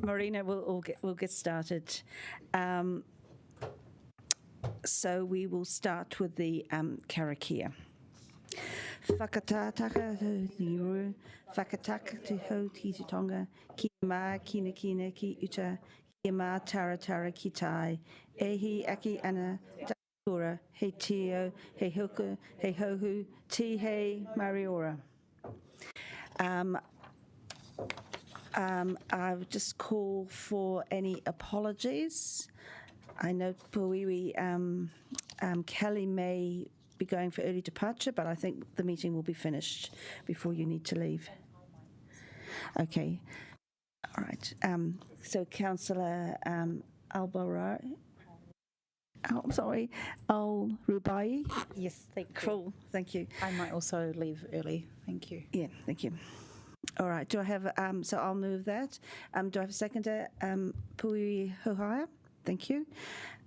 Marina will get started. So we will start with the karakia. Whakatātaka ni ru, whakataka te hau ki te tonga, ki mā kina kina ki uta, ki mā tara tara ki tai, e hi aki ana tākura, he tio, he huku, he hohu, ti hei mariora. I would just call for any apologies. I know Puiwi Kelly may be going for early departure, but I think the meeting will be finished before you need to leave. Okay. All right. So Councillor Al-Rubai. Yes, thank you. Cool. Thank you. I might also leave early. Thank you. Yeah, thank you. All right. Do I have, so I'll move that. Do I have a seconder? Pui Hohaya? Thank you.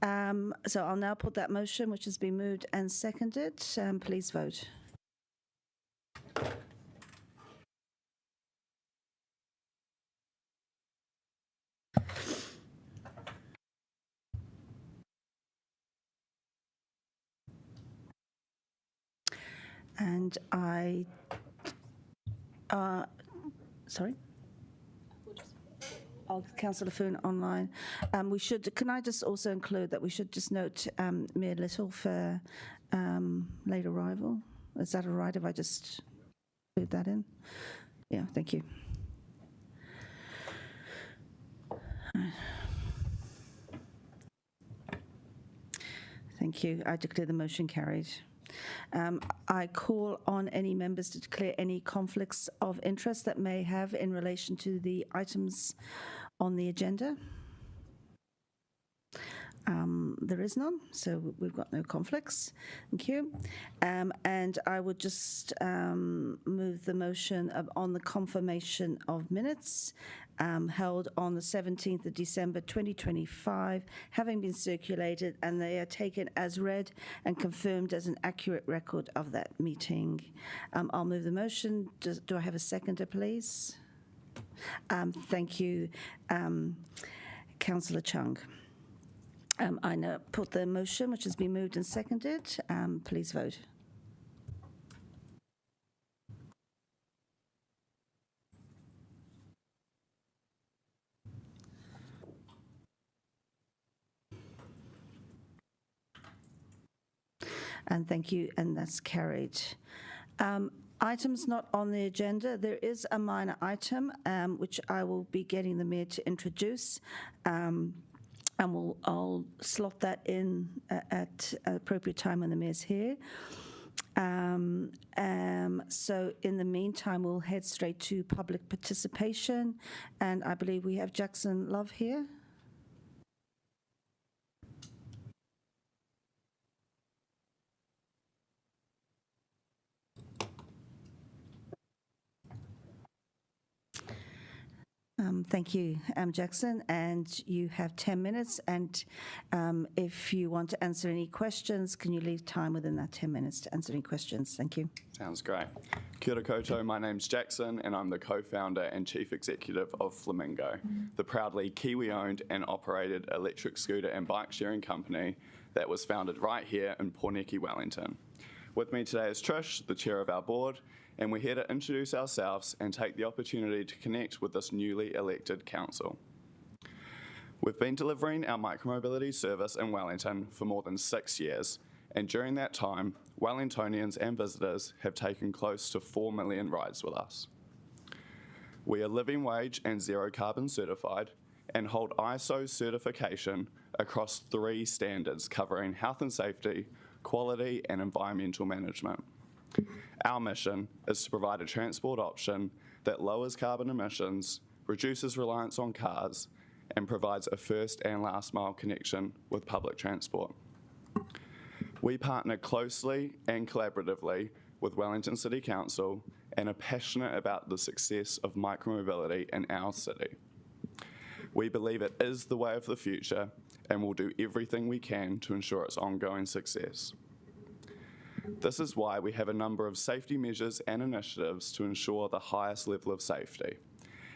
So I'll now put that motion, which has been moved and seconded. Please vote. And sorry? Councillor Foon online. Can I just also include that we should just note Mayor Little for late arrival? Is that all right if I just include that in? Yeah, thank you. Thank you. I declare the motion carried. I call on any members to declare any conflicts of interest that may have in relation to the items on the agenda. There is none, so we've got no conflicts. Thank you. And I would just move the motion on the confirmation of minutes held on the 17th of December 2025, having been circulated, and they are taken as read and confirmed as an accurate record of that meeting. I'll move the motion. Do I have a seconder, please? Thank you, Councillor Chung. I now put the motion, which has been moved and seconded. Please vote. And thank you, and that's carried. Items not on the agenda. There is a minor item, which I will be getting the Mayor to introduce. And I'll slot that in at an appropriate time when the Mayor's here. So in the meantime, we'll head straight to public participation. And I believe we have Jackson Love here. Thank you, Jackson, and you have 10 minutes, and if you want to answer any questions, can you leave time within that 10 minutes to answer any questions? Thank you. Sounds great. Kia ora koutou, my name's Jackson, and I'm the co-founder and chief executive of Flamingo, the proudly Kiwi-owned and operated electric scooter and bike sharing company that was founded right here in Porneki, Wellington. With me today is Trish, the chair of our board, and we're here to introduce ourselves and take the opportunity to connect with this newly elected council. We've been delivering our micromobility service in Wellington for more than 6 years, and during that time, Wellingtonians and visitors have taken close to 4 million rides with us. We are living wage and zero carbon certified and hold ISO certification across 3 standards covering health and safety, quality and environmental management. Our mission is to provide a transport option that lowers carbon emissions, reduces reliance on cars, and provides a first and last mile connection with public transport. We partner closely and collaboratively with Wellington City Council and are passionate about the success of micromobility in our city. We believe it is the way of the future and will do everything we can to ensure its ongoing success. This is why we have a number of safety measures and initiatives to ensure the highest level of safety.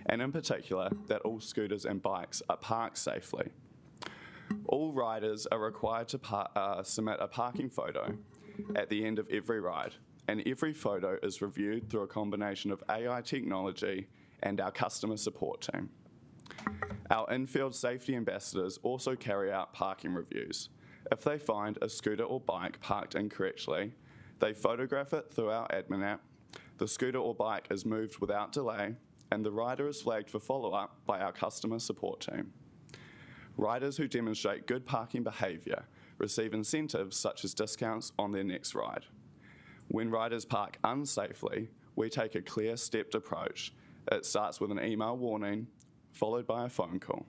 and in particular, that all scooters and bikes are parked safely. All riders are required to submit a parking photo at the end of every ride, and every photo is reviewed through a combination of AI technology and our customer support team. Our in-field safety ambassadors also carry out parking reviews. If they find a scooter or bike parked incorrectly, they photograph it through our admin app, the scooter or bike is moved without delay, and the rider is flagged for follow-up by our customer support team. Riders who demonstrate good parking behaviour receive incentives such as discounts on their next ride. When riders park unsafely, we take a clear stepped approach. It starts with an email warning, followed by a phone call.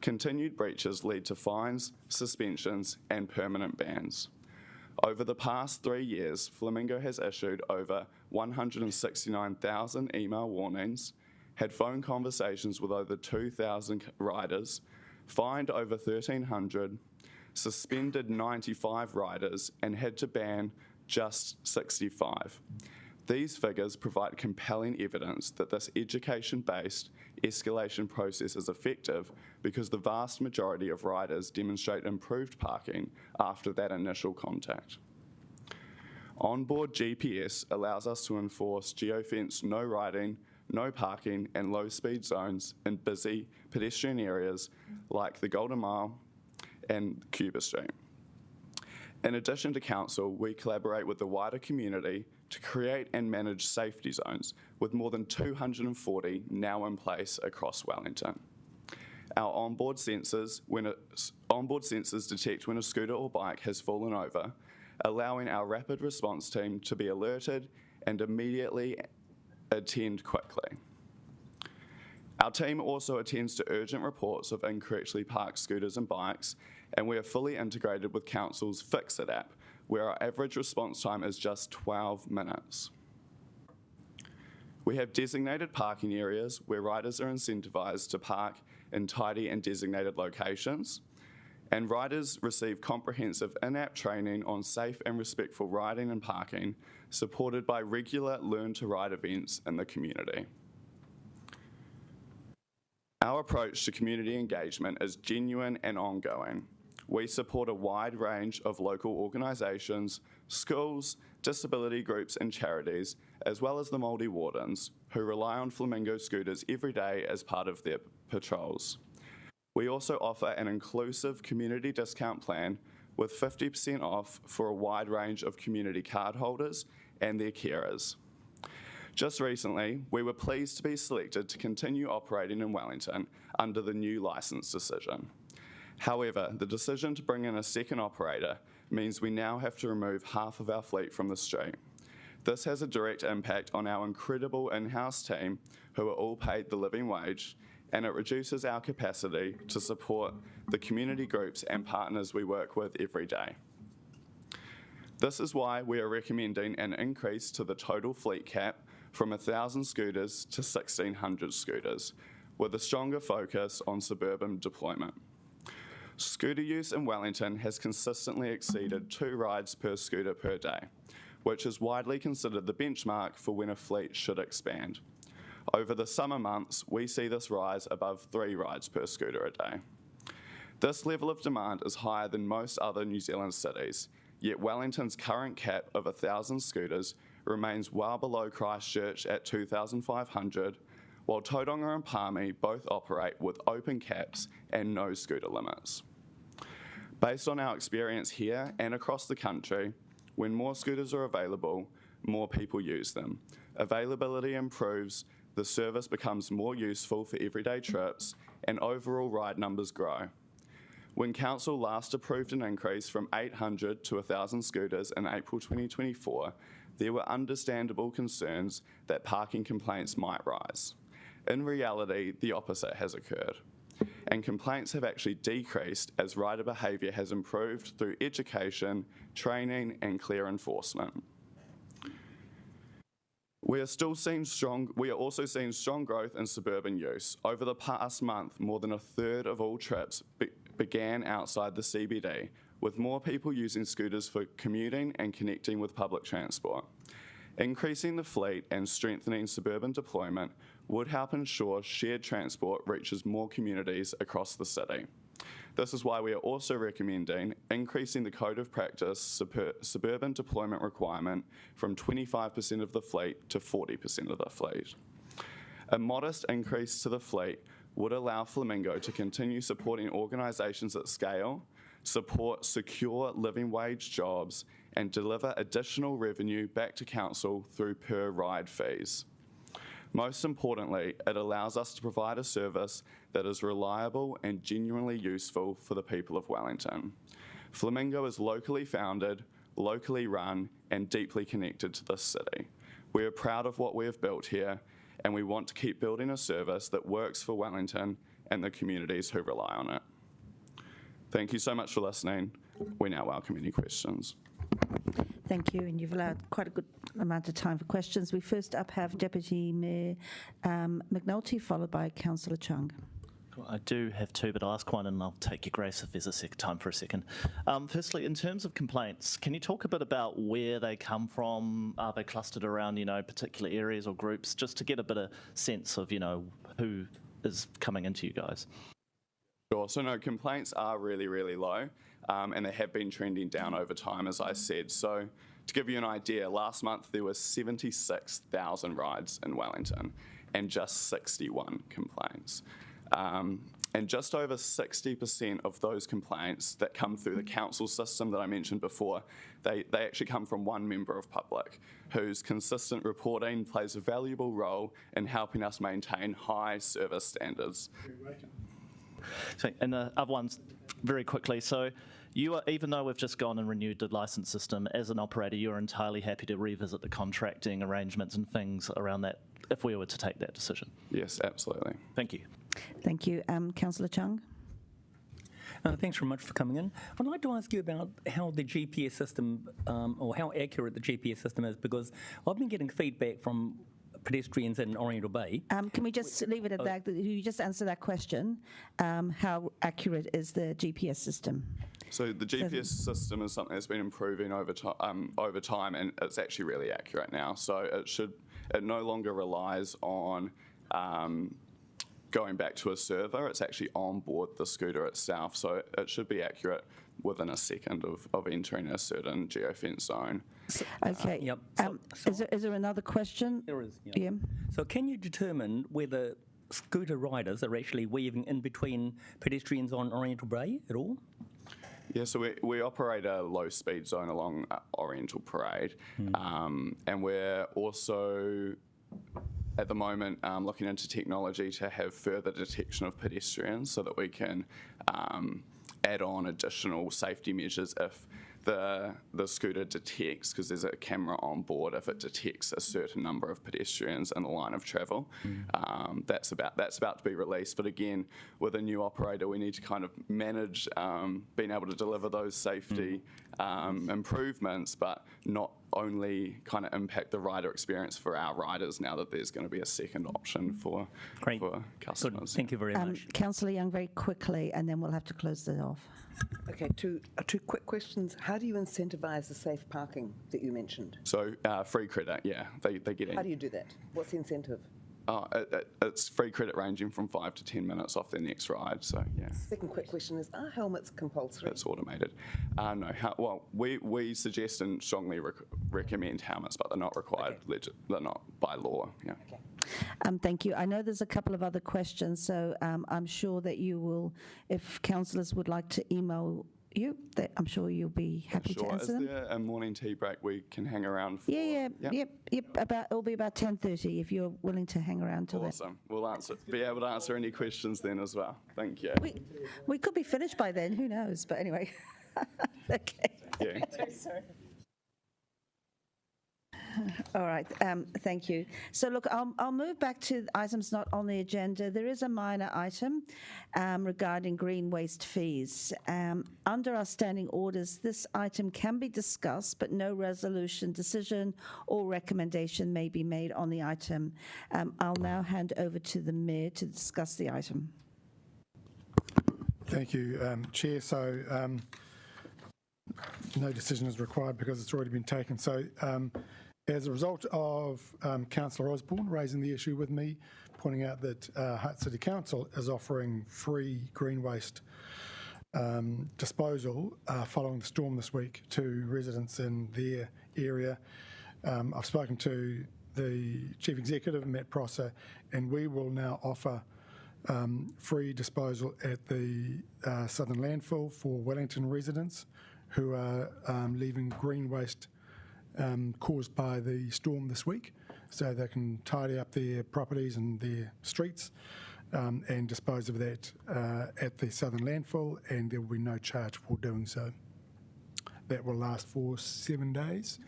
Continued breaches lead to fines, suspensions, and permanent bans. Over the past 3 years, Flamingo has issued over 169,000 email warnings, had phone conversations with over 2,000 riders, fined over 1,300, suspended 95 riders, and had to ban just 65. These figures provide compelling evidence that this education-based escalation process is effective because the vast majority of riders demonstrate improved parking after that initial contact. Onboard GPS allows us to enforce geofence no riding, no parking and low speed zones in busy pedestrian areas like the Golden Mile and Cuba Street. In addition to council, we collaborate with the wider community to create and manage safety zones, with more than 240 now in place across Wellington. Our onboard sensors detect when a scooter or bike has fallen over, allowing our rapid response team to be alerted and immediately attend quickly. Our team also attends to urgent reports of incorrectly parked scooters and bikes, and we are fully integrated with Council's Fix It app, where our average response time is just 12 minutes. We have designated parking areas where riders are incentivised to park in tidy and designated locations, and riders receive comprehensive in-app training on safe and respectful riding and parking, supported by regular Learn to Ride events in the community. Our approach to community engagement is genuine and ongoing. We support a wide range of local organisations, schools, disability groups and charities, as well as the Māori Wardens, who rely on Flamingo scooters every day as part of their patrols. We also offer an inclusive community discount plan with 50% off for a wide range of community card holders and their carers. Just recently, we were pleased to be selected to continue operating in Wellington under the new licence decision. However, the decision to bring in a second operator means we now have to remove half of our fleet from the street. This has a direct impact on our incredible in-house team, who are all paid the living wage, and it reduces our capacity to support the community groups and partners we work with every day. This is why we are recommending an increase to the total fleet cap from 1,000 scooters to 1,600 scooters, with a stronger focus on suburban deployment. Scooter use in Wellington has consistently exceeded 2 rides per scooter per day, which is widely considered the benchmark for when a fleet should expand. Over the summer months, we see this rise above 3 rides per scooter a day. This level of demand is higher than most other New Zealand cities, yet Wellington's current cap of 1,000 scooters remains well below Christchurch at 2,500, while Tauranga and Palmy both operate with open caps and no scooter limits. Based on our experience here and across the country, when more scooters are available, more people use them. Availability improves, the service becomes more useful for everyday trips, and overall ride numbers grow. When Council last approved an increase from 800 to 1,000 scooters in April 2024, there were understandable concerns that parking complaints might rise. In reality, the opposite has occurred, and complaints have actually decreased as rider behaviour has improved through education, training, and clear enforcement. We are also seeing strong growth in suburban use. Over the past month, more than 1/3 of all trips began outside the CBD, with more people using scooters for commuting and connecting with public transport. Increasing the fleet and strengthening suburban deployment would help ensure shared transport reaches more communities across the city. This is why we are also recommending increasing the Code of Practice suburban deployment requirement from 25% of the fleet to 40% of the fleet. A modest increase to the fleet would allow Flamingo to continue supporting organisations at scale, support secure living wage jobs, and deliver additional revenue back to council through per ride fees. Most importantly, it allows us to provide a service that is reliable and genuinely useful for the people of Wellington. Flamingo is locally founded, locally run, and deeply connected to this city. We are proud of what we have built here, and we want to keep building a service that works for Wellington and the communities who rely on it. Thank you so much for listening. We now welcome any questions. Thank you, and you've allowed quite a good amount of time for questions. We first up have Deputy Mayor McNulty, followed by Councillor Chung. I do have two, but I'll ask one and I'll take your grace if there's time for a second. Firstly, in terms of complaints, can you talk a bit about where they come from? Are they clustered around, particular areas or groups, just to get a bit of sense of, who is coming into you guys? Sure. So no, complaints are really, really low, and they have been trending down over time, as I said. So to give you an idea, last month there were 76,000 rides in Wellington and just 61 complaints. And just over 60% of those complaints that come through the council system that I mentioned before, they actually come from one member of public whose consistent reporting plays a valuable role in helping us maintain high service standards. So, and the other ones, very quickly. So, you are, even though we've just gone and renewed the licence system, as an operator, you're entirely happy to revisit the contracting arrangements and things around that if we were to take that decision? Yes, absolutely. Thank you. Thank you. Councillor Chung? Thanks very much for coming in. I'd like to ask you about how the GPS system, or how accurate the GPS system is, because I've been getting feedback from pedestrians in Oriental Bay. Can we just leave it at that? You just answer that question. How accurate is the GPS system? So the GPS system is something that's been improving over time, and it's actually really accurate now. So it no longer relies on going back to a server. It's actually on board the scooter itself, so it should be accurate within a second of entering a certain geofence zone. Okay. Yep. Is there another question? There is. Yeah. So can you determine whether scooter riders are actually weaving in between pedestrians on Oriental Bay at all? Yeah, so we operate a low-speed zone along Oriental Parade, and we're also, at the moment, looking into technology to have further detection of pedestrians so that we can add on additional safety measures if the scooter detects, because there's a camera on board, if it detects a certain number of pedestrians in the line of travel. That's about to be released, but again, with a new operator, we need to kind of manage being able to deliver those safety improvements, but not only kind of impact the rider experience for our riders now that there's going to be a second option for customers. Good. Thank you very much. Councillor Young, very quickly, and then we'll have to close it off. Okay, two quick questions. How do you incentivise the safe parking that you mentioned? So free credit, yeah, they get in. How do you do that? What's the incentive? It's free credit ranging from 5 to 10 minutes off their next ride, so yeah. Second quick question is, are helmets compulsory? It's automated. No, we suggest and strongly recommend helmets, but they're not required. Okay. They're not by law, yeah. Okay. Thank you. I know there's a couple of other questions, so I'm sure that you will, if councillors would like to email you, I'm sure you'll be happy to answer them. Is there a morning tea break we can hang around for? Yep. It'll be about 10:30 if you're willing to hang around till Awesome. We'll be able to answer any questions then as well. Thank you. We could be finished by then, who knows, but anyway. Okay. Yeah. Sorry. All right, thank you. So look, I'll move back to items not on the agenda. There is a minor item regarding green waste fees. Under our standing orders, this item can be discussed, but no resolution, decision or recommendation may be made on the item. I'll now hand over to the Mayor to discuss the item. Thank you, Chair. So no decision is required because it's already been taken. So As a result of Councillor Osborne raising the issue with me, pointing out that Hutt City Council is offering free green waste disposal following the storm this week to residents in their area. I've spoken to the Chief Executive, Matt Prosser, and we will now offer free disposal at the Southern Landfill for Wellington residents who are leaving green waste caused by the storm this week, so they can tidy up their properties and their streets and dispose of that at the Southern Landfill, and there will be no charge for doing so. That will last for 7 days.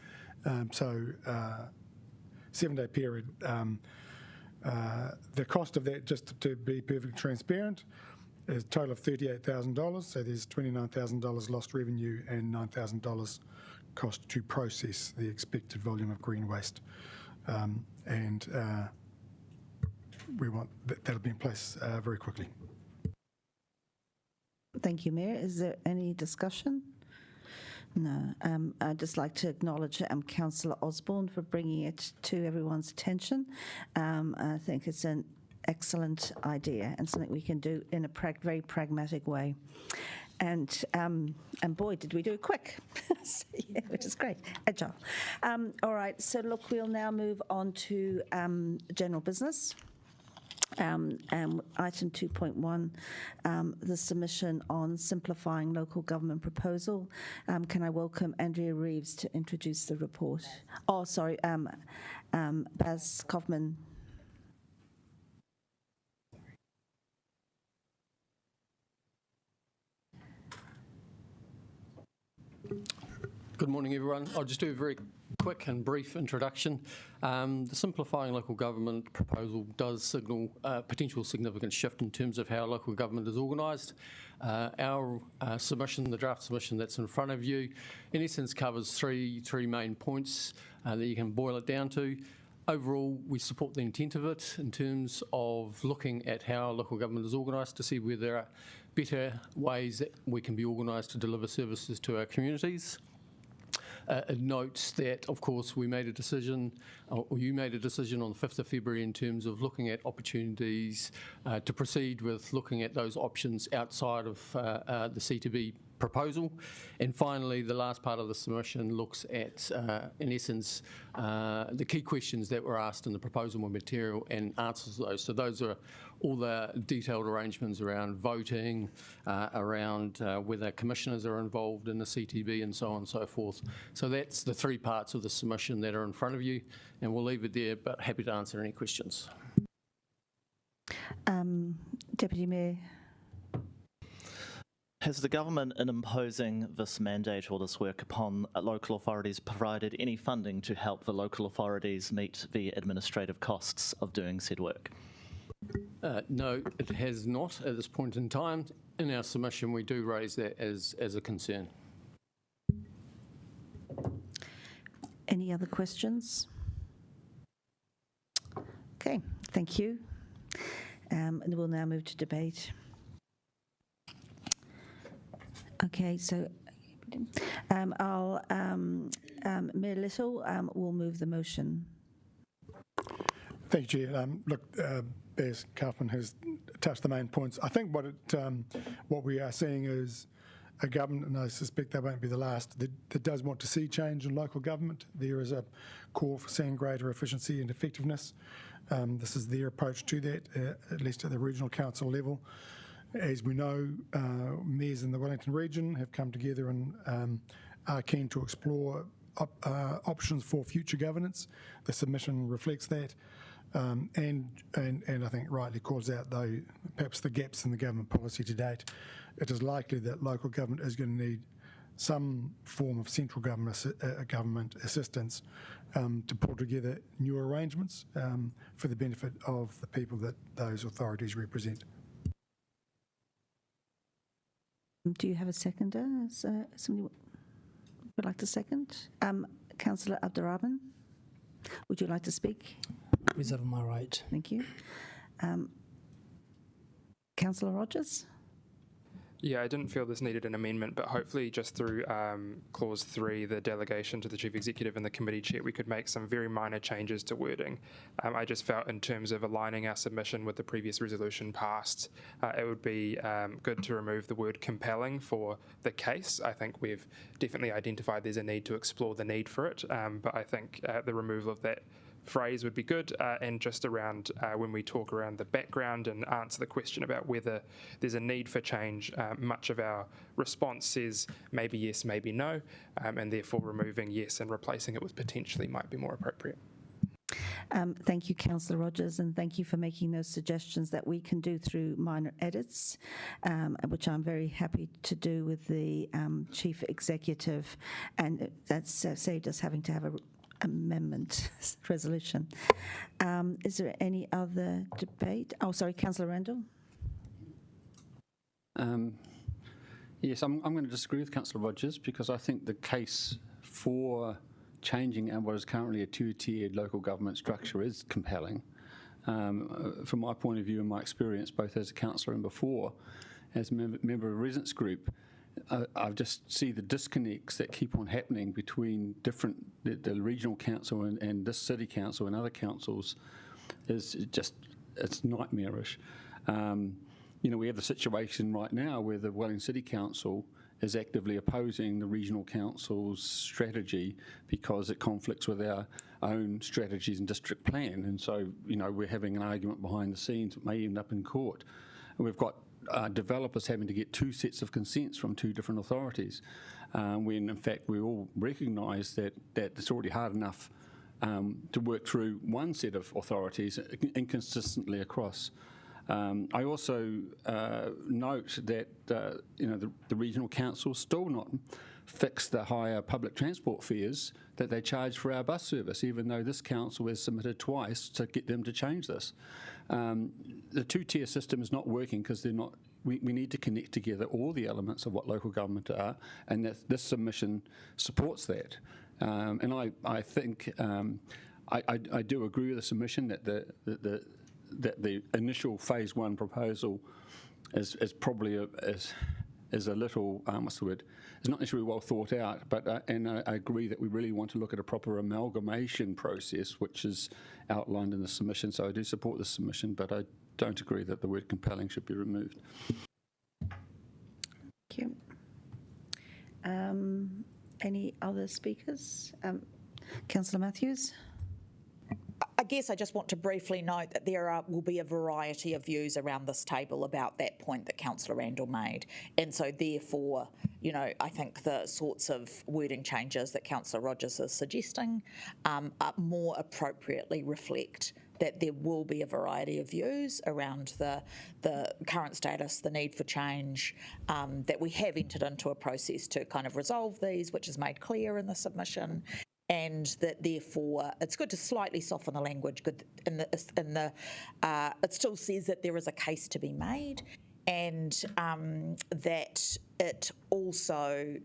7-day period. The cost of that, just to be perfectly transparent, is a total of $38,000. So there's $29,000 lost revenue and $9,000 cost to process the expected volume of green waste. We want that'll be in place very quickly. Thank you, Mayor. Is there any discussion? No. I'd just like to acknowledge Councillor Osborne for bringing it to everyone's attention. I think it's an excellent idea and something we can do in a very pragmatic way. And boy, did we do it quick, yeah, which is great, agile. All right, so look, we'll now move on to general business. Item 2.1, the submission on simplifying local government proposal. Can I welcome Andrea Reeves to introduce the report? Oh, sorry, Baz Kaufman. Good morning, everyone. I'll just do a very quick and brief introduction. The simplifying local government proposal does signal a potential significant shift in terms of how local government is organised. Our submission, the draft submission that's in front of you, in essence covers three main points that you can boil it down to. Overall, we support the intent of it in terms of looking at how local government is organised to see where there are better ways that we can be organised to deliver services to our communities. It notes that, of course, we made a decision, or you made a decision on the 5th of February in terms of looking at opportunities to proceed with looking at those options outside of the C2B proposal. And finally, the last part of the submission looks at, in essence, the key questions that were asked in the proposal material and answers those. So those are all the detailed arrangements around voting, around whether commissioners are involved in the CTB and so on and so forth. So that's the three parts of the submission that are in front of you, and we'll leave it there, but happy to answer any questions. Deputy Mayor. Has the government, in imposing this mandate or this work upon local authorities, provided any funding to help the local authorities meet the administrative costs of doing said work? No, it has not at this point in time. In our submission, we do raise that as a concern. Any other questions? Okay, thank you. And we'll now move to debate. Okay, so Mayor Little will move the motion. Thank you, Chair. Look, Baz Kaufman has touched the main points. I think what we are seeing is a government, and I suspect that won't be the last, that does want to see change in local government. There is a call for seeing greater efficiency and effectiveness. This is their approach to that, at least at the regional council level. As we know, mayors in the Wellington region have come together and are keen to explore options for future governance. The submission reflects that, and I think rightly calls out, though, perhaps the gaps in the government policy to date. It is likely that local government is going to need some form of central government assistance to pull together new arrangements for the benefit of the people that those authorities represent. Do you have a seconder? Somebody would like to second? Councillor Abdurrahman, would you like to speak? Reserve my right. Thank you. Councillor Rogers? Yeah, I didn't feel this needed an amendment, but hopefully just through clause 3, the delegation to the chief executive and the committee chair, we could make some very minor changes to wording. I just felt in terms of aligning our submission with the previous resolution passed, it would be good to remove the word compelling for the case. I think we've definitely identified there's a need to explore the need for it, but I think the removal of that phrase would be good, and just around when we talk around the background and answer the question about whether there's a need for change, much of our response says maybe yes, maybe no, and therefore removing yes and replacing it with potentially might be more appropriate. Thank you, Councillor Rogers, and thank you for making those suggestions that we can do through minor edits, which I'm very happy to do with the Chief Executive, and that's saved us having to have a amendment resolution. Is there any other debate? Oh, sorry, Councillor Randall. Yes, I'm going to disagree with Councillor Rogers because I think the case for changing what is currently a two-tiered local government structure is compelling. From my point of view and my experience, both as a councillor and before, as a member of a residents group, I just see the disconnects that keep on happening between the regional council and this city council and other councils is just, it's nightmarish. We have the situation right now where the Wellington City Council is actively opposing the regional council's strategy because it conflicts with our own strategies and district plan. And so, we're having an argument behind the scenes that may end up in court. And we've got developers having to get 2 sets of consents from 2 different authorities, when in fact we all recognise that it's already hard enough to work through 1 set of authorities inconsistently across. I also note that the regional council still not fix the higher public transport fares that they charge for our bus service, even though this council has submitted twice to get them to change this. The 2-tier system is not working because they're not. We need to connect together all the elements of what local government are, and that this submission supports that. And I think I do agree with the submission that the initial phase 1 proposal is probably is a little what's the word? It's not necessarily well thought out, but and I agree that we really want to look at a proper amalgamation process, which is outlined in the submission. So I do support the submission, but I don't agree that the word compelling should be removed. Thank you. Any other speakers? Councillor Matthews. I guess I just want to briefly note that there will be a variety of views around this table about that point that Councillor Randall made. And so therefore, I think the sorts of wording changes that Councillor Rogers is suggesting more appropriately reflect that there will be a variety of views around the current status, the need for change, that we have entered into a process to kind of resolve these, which is made clear in the submission, and that therefore it's good to slightly soften the language. It still says that there is a case to be made, and that it also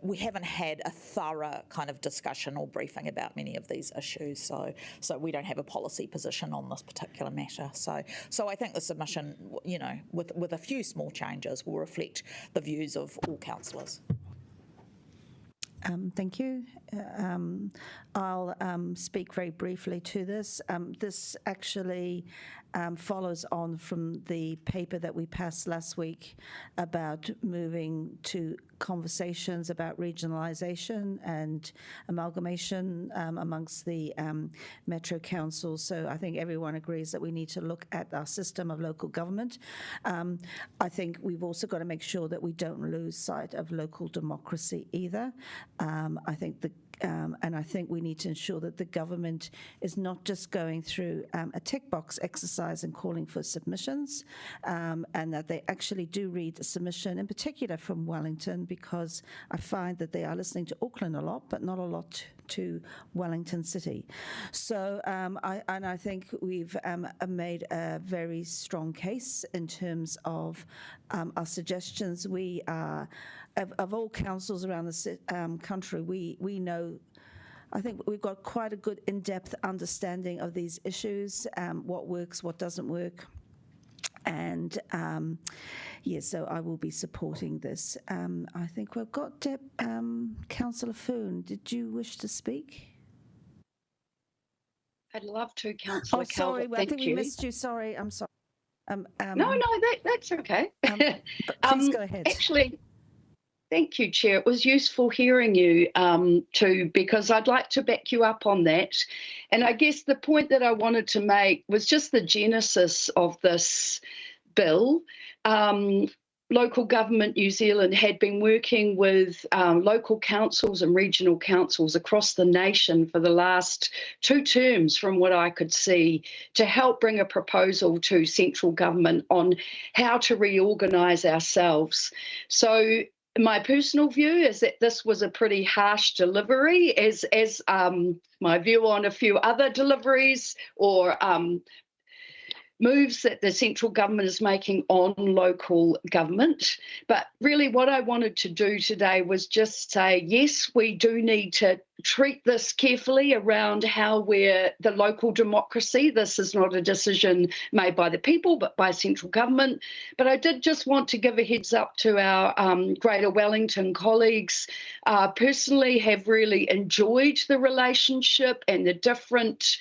we haven't had a thorough kind of discussion or briefing about many of these issues, so we don't have a policy position on this particular matter. So I think the submission, with a few small changes, will reflect the views of all councillors. Thank you. I'll speak very briefly to this. This actually follows on from the paper that we passed last week about moving to conversations about regionalisation and amalgamation amongst the Metro Councils. So I think everyone agrees that we need to look at our system of local government. I think we've also got to make sure that we don't lose sight of local democracy either. I think we need to ensure that the government is not just going through a tick box exercise and calling for submissions, and that they actually do read the submission, in particular from Wellington, because I find that they are listening to Auckland a lot, but not a lot to Wellington City. So I think we've made a very strong case in terms of our suggestions. We are, of all councils around the country, we know, I think we've got quite a good in-depth understanding of these issues, what works, what doesn't work. And so I will be supporting this. I think we've got Councillor Foon. Did you wish to speak? I'd love to, Councillor sorry, Calvert. I think we you. missed you. Sorry, I'm sorry. No, that's okay. But please go ahead. Actually, thank you, Chair. It was useful hearing you too, because I'd like to back you up on that. And I guess the point that I wanted to make was just the genesis of this bill. Local Government New Zealand had been working with local councils and regional councils across the nation for the last 2 terms, from what I could see, to help bring a proposal to central government on how to reorganise ourselves. So my personal view is that this was a pretty harsh delivery, as my view on a few other deliveries or moves that the central government is making on local government. But really what I wanted to do today was just say, yes, we do need to treat this carefully around how we're the local democracy. This is not a decision made by the people, but by central government. But I did just want to give a heads up to our Greater Wellington colleagues. Personally have really enjoyed the relationship and the different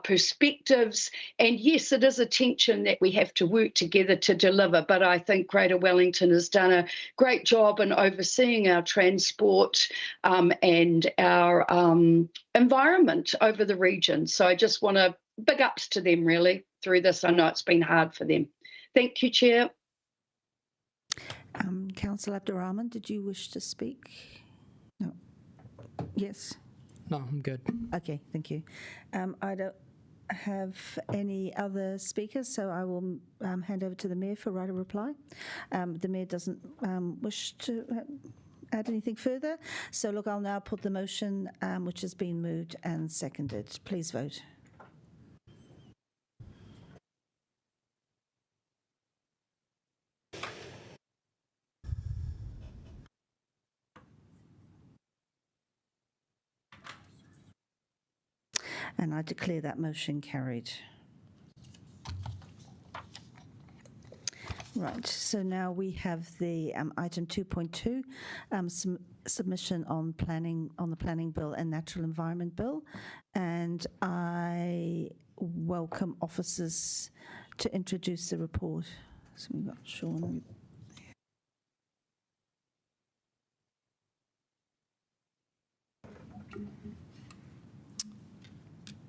perspectives. And yes, it is a tension that we have to work together to deliver. But I think Greater Wellington has done a great job in overseeing our transport and our environment over the region. So I just want to big ups to them really through this. I know it's been hard for them. Thank you, Chair. Councillor Abdurrahman, did you wish to speak? No. Yes. No, I'm good. Okay, thank you. I don't have any other speakers, so I will hand over to the Mayor for right of reply. The Mayor doesn't wish to add anything further. So look, I'll now put the motion which has been moved and seconded. Please vote. And I declare that motion carried. Right, so now we have the item 2.2, submission on the planning bill and natural environment bill. And I welcome officers to introduce the report. So we've got Sean.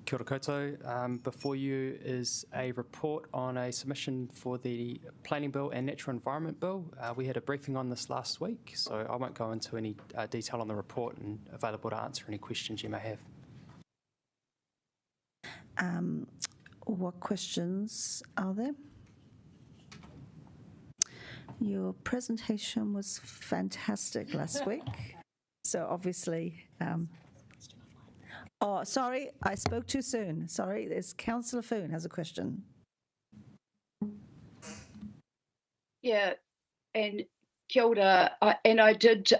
Kia ora koutou. Before you is a report on a submission for the Planning Bill and Natural Environment Bill. We had a briefing on this last week, so I won't go into any detail on the report and available to answer any questions you may have. What questions are there? Your presentation was fantastic last week. So obviously... Oh, sorry, I spoke too soon. Sorry, there's Councillor Foon has a question. Yeah, and kia ora. I did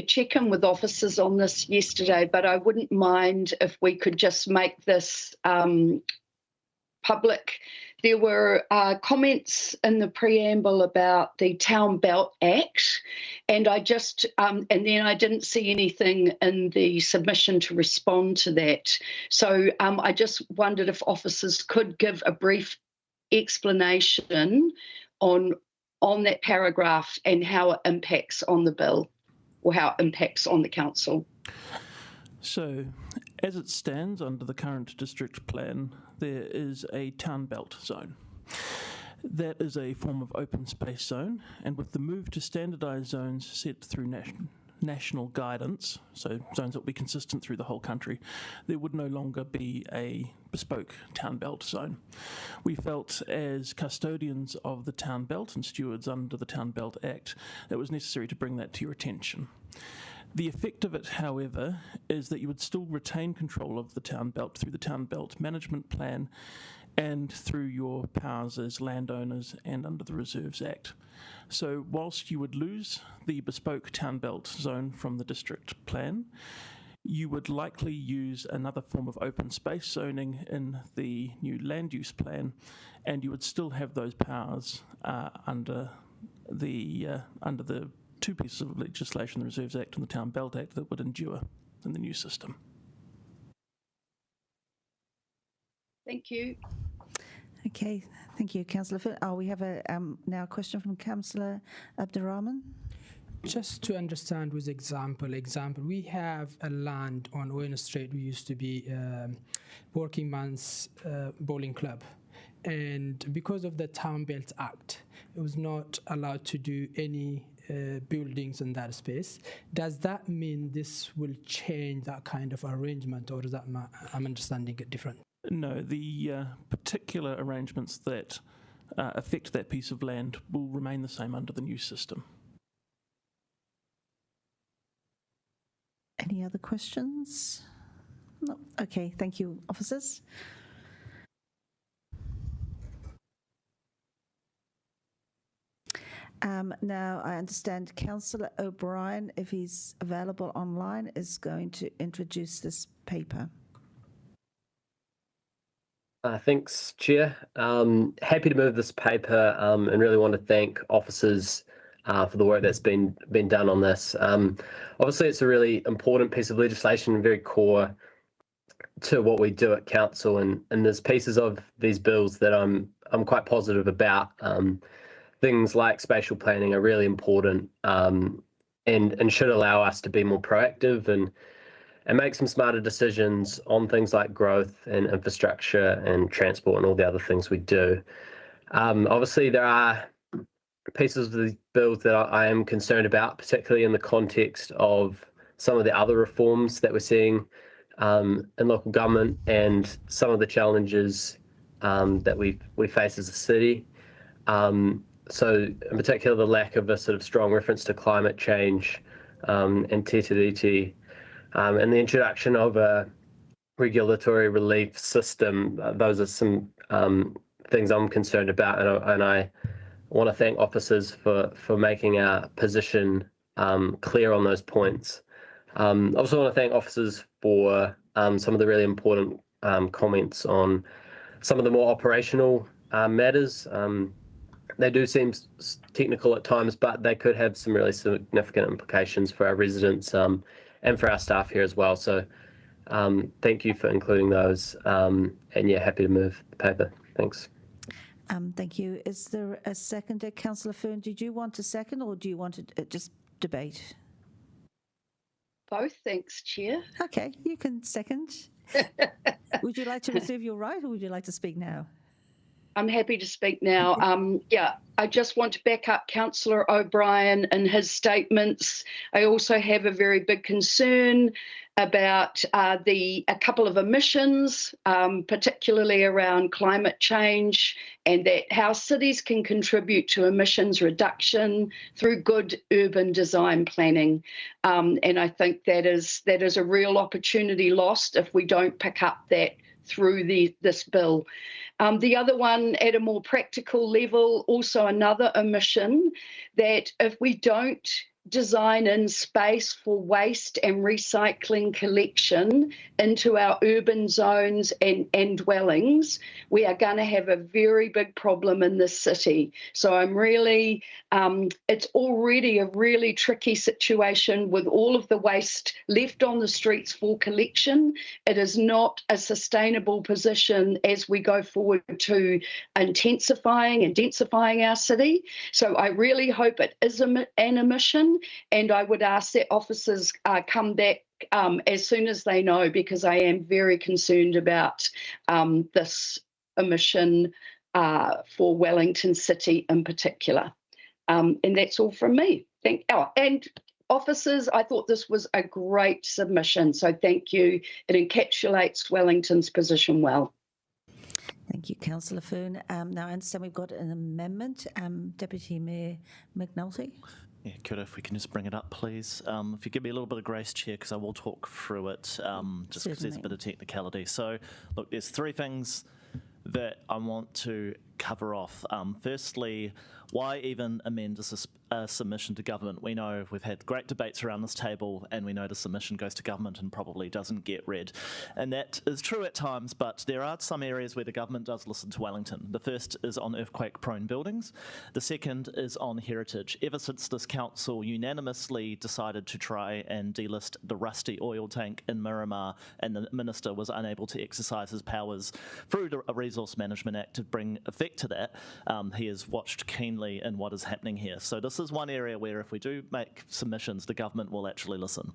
check in with officers on this yesterday, but I wouldn't mind if we could just make this public. There were comments in the preamble about the Town Belt Act, and I just, and then I didn't see anything in the submission to respond to that. So I just wondered if officers could give a brief explanation on that paragraph and how it impacts on the bill or how it impacts on the council. So, as it stands under the current district plan, there is a town belt zone. That is a form of open space zone, and with the move to standardised zones set through national guidance, so zones that will be consistent through the whole country, there would no longer be a bespoke town belt zone. We felt, as custodians of the town belt and stewards under the Town Belt Act, it was necessary to bring that to your attention. The effect of it, however, is that you would still retain control of the town belt through the Town Belt Management Plan and through your powers as landowners and under the Reserves Act. So whilst you would lose the bespoke town belt zone from the district plan, You would likely use another form of open space zoning in the new land use plan, and you would still have those powers under the two pieces of legislation, the Reserves Act and the Town Belt Act, that would endure in the new system. Thank you. Okay, thank you, Councillor Finn. Oh, we have now a question from Councillor Abdurrahman. Just to understand with example, we have a land on Owen Street who used to be Working Man's Bowling Club. And because of the Town Belt Act, it was not allowed to do any buildings in that space. Does that mean this will change that kind of arrangement, or is that I'm understanding it different? No, the particular arrangements that affect that piece of land will remain the same under the new system. Any other questions? No. Okay, thank you, officers. Now, I understand Councillor O'Brien, if he's available online, is going to introduce this paper. Thanks, Chair. Happy to move this paper and really want to thank officers for the work that's been done on this. Obviously, it's a really important piece of legislation and very core to what we do at council, and there's pieces of these bills that I'm quite positive about. Things like spatial planning are really important and should allow us to be more proactive and make some smarter decisions on things like growth and infrastructure and transport and all the other things we do. Obviously, there are pieces of the bills that I am concerned about, particularly in the context of some of the other reforms that we're seeing in local government and some of the challenges that we face as a city. So in particular, the lack of a sort of strong reference to climate change and TTDT, and the introduction of a regulatory relief system. Those are some things I'm concerned about, and I want to thank officers for making our position clear on those points. I also want to thank officers for some of the really important comments on some of the more operational matters. They do seem technical at times, but they could have some really significant implications for our residents and for our staff here as well. So thank you for including those. And yeah, happy to move the paper. Thanks. Thank you. Is there a seconder? Councillor Fern, did you want a second, or do you want to just debate? Both, thanks, Chair. Okay, you can second. Would you like to reserve your right, or would you like to speak now? I'm happy to speak now. Yeah, I just want to back up Councillor O'Brien in his statements. I also have a very big concern about a couple of emissions, particularly around climate change, and that how cities can contribute to emissions reduction through good urban design planning. And I think that is a real opportunity lost if we don't pick up that through this bill. The other one, at a more practical level, also another omission, that if we don't design in space for waste and recycling collection into our urban zones and dwellings, we are going to have a very big problem in this city. So I'm really, it's already a really tricky situation with all of the waste left on the streets for collection. It is not a sustainable position as we go forward to intensifying and densifying our city. So I really hope it is an omission, and I would ask that officers come back as soon as they know, because I am very concerned about this omission for Wellington City in particular. And that's all from me. And officers, I thought this was a great submission, so thank you. It encapsulates Wellington's position well. Thank you, Councillor Fern. Now I understand we've got an amendment. Deputy Mayor McNulty. Yeah, Kia ora, if we can just bring it up, please. If you give me a little bit of grace, Chair, because I will talk through it, just because there's a bit of technicality. So, look, there's three things that I want to cover off. Firstly, why even amend a submission to government? We know we've had great debates around this table, and we know the submission goes to government and probably doesn't get read. And that is true at times, but there are some areas where the government does listen to Wellington. The first is on earthquake-prone buildings. The second is on heritage. Ever since this council unanimously decided to try and delist the rusty oil tank in Miramar, and the minister was unable to exercise his powers through the Resource Management Act to bring effect to that, he has watched keenly in what is happening here. So this is one area where if we do make submissions, the government will actually listen.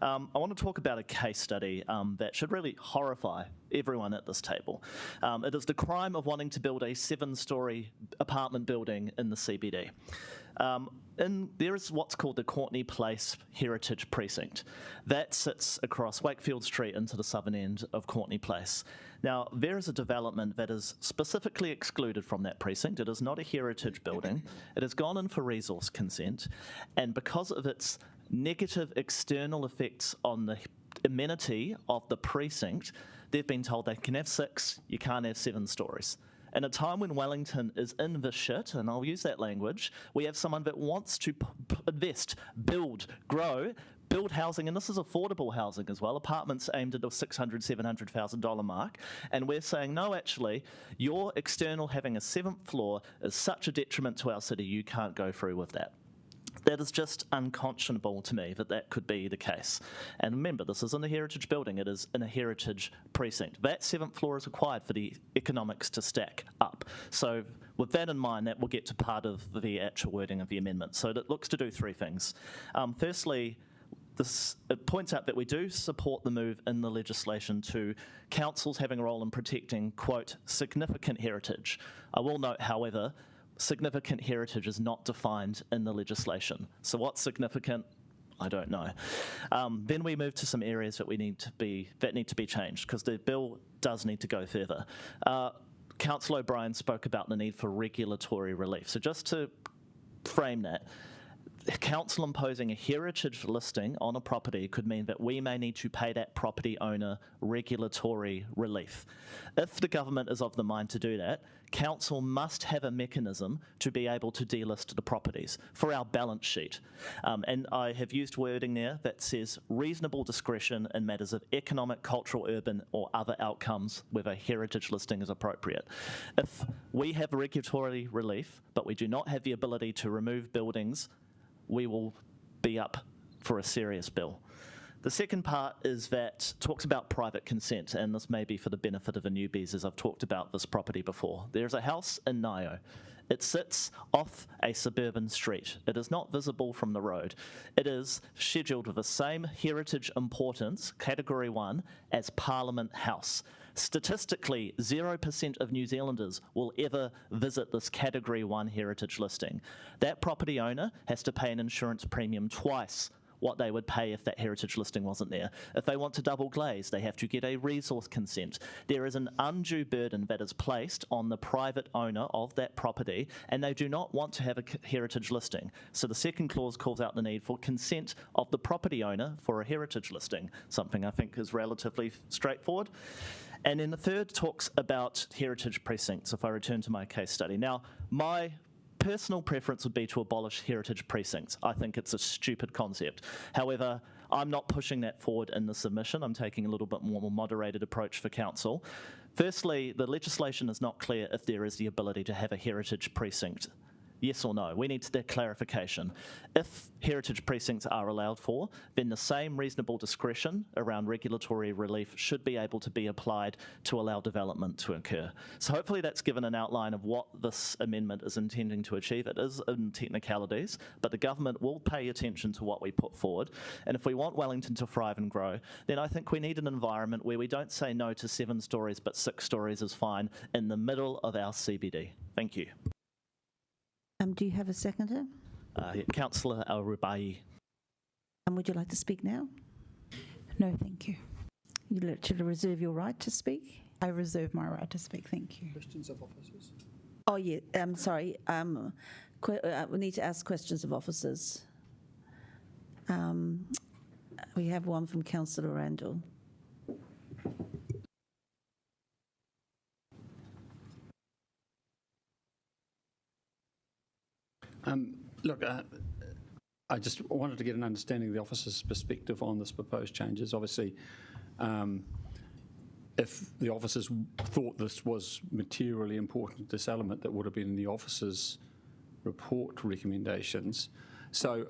I want to talk about a case study that should really horrify everyone at this table. It is the crime of wanting to build a 7-storey apartment building in the CBD. There is what's called the Courtney Place Heritage Precinct. That sits across Wakefield Street into the southern end of Courtney Place. Now, there is a development that is specifically excluded from that precinct. It is not a heritage building. It has gone in for resource consent, and because of its negative external effects on the amenity of the precinct, they've been told they can have 6, you can't have 7 stories. In a time when Wellington is in the shit, and I'll use that language, we have someone that wants to invest, build, grow, build housing, and this is affordable housing as well, apartments aimed at the $600,000, $700,000 mark, and we're saying, no, actually, your external having a 7th floor is such a detriment to our city, you can't go through with that. That is just unconscionable to me that that could be the case. And remember, this isn't a heritage building, it is in a heritage precinct. That 7th floor is required for the economics to stack up. So with that in mind, that will get to part of the actual wording of the amendment. So it looks to do 3 things. Firstly, it points out that we do support the move in the legislation to councils having a role in protecting, quote, significant heritage. I will note, however, significant heritage is not defined in the legislation. So what's significant? I don't know. Then we move to some areas that need to be changed, because the bill does need to go further. Councillor O'Brien spoke about the need for regulatory relief. So just to frame that, the council imposing a heritage listing on a property could mean that we may need to pay that property owner regulatory relief. If the government is of the mind to do that, council must have a mechanism to be able to delist the properties for our balance sheet. And I have used wording there that says reasonable discretion in matters of economic, cultural, urban or other outcomes where a heritage listing is appropriate. If we have regulatory relief, but we do not have the ability to remove buildings, we will be up for a serious bill. The second part is that talks about private consent, and this may be for the benefit of the newbies, as I've talked about this property before. There's a house in Ngaio. It sits off a suburban street. It is not visible from the road. It is scheduled with the same heritage importance, Category 1, as Parliament House. Statistically, 0% of New Zealanders will ever visit this Category 1 heritage listing. That property owner has to pay an insurance premium twice what they would pay if that heritage listing wasn't there. If they want to double glaze, they have to get a resource consent. There is an undue burden that is placed on the private owner of that property, and they do not want to have a heritage listing. So the second clause calls out the need for consent of the property owner for a heritage listing, something I think is relatively straightforward. And then the third talks about heritage precincts, if I return to my case study. Now, my personal preference would be to abolish heritage precincts. I think it's a stupid concept. However, I'm not pushing that forward in the submission. I'm taking a little bit more moderated approach for council. Firstly, the legislation is not clear if there is the ability to have a heritage precinct. Yes or no? We need that clarification. If heritage precincts are allowed for, then the same reasonable discretion around regulatory relief should be able to be applied to allow development to occur. So hopefully that's given an outline of what this amendment is intending to achieve. It is in technicalities, but the government will pay attention to what we put forward. And if we want Wellington to thrive and grow, then I think we need an environment where we don't say no to 7 stories, but 6 stories is fine in the middle of our CBD. Thank you. Do you have a seconder? Councillor Al-Rubai. And would you like to speak now? No, thank you. You literally reserve your right to speak? I reserve my right to speak, thank you. Questions of officers? Oh, yeah, sorry. We need to ask questions of officers. We have one from Councillor Randall. Look, I just wanted to get an understanding of the officer's perspective on this proposed changes. Obviously, if the officers thought this was materially important, this element that would have been in the officer's report recommendations. So,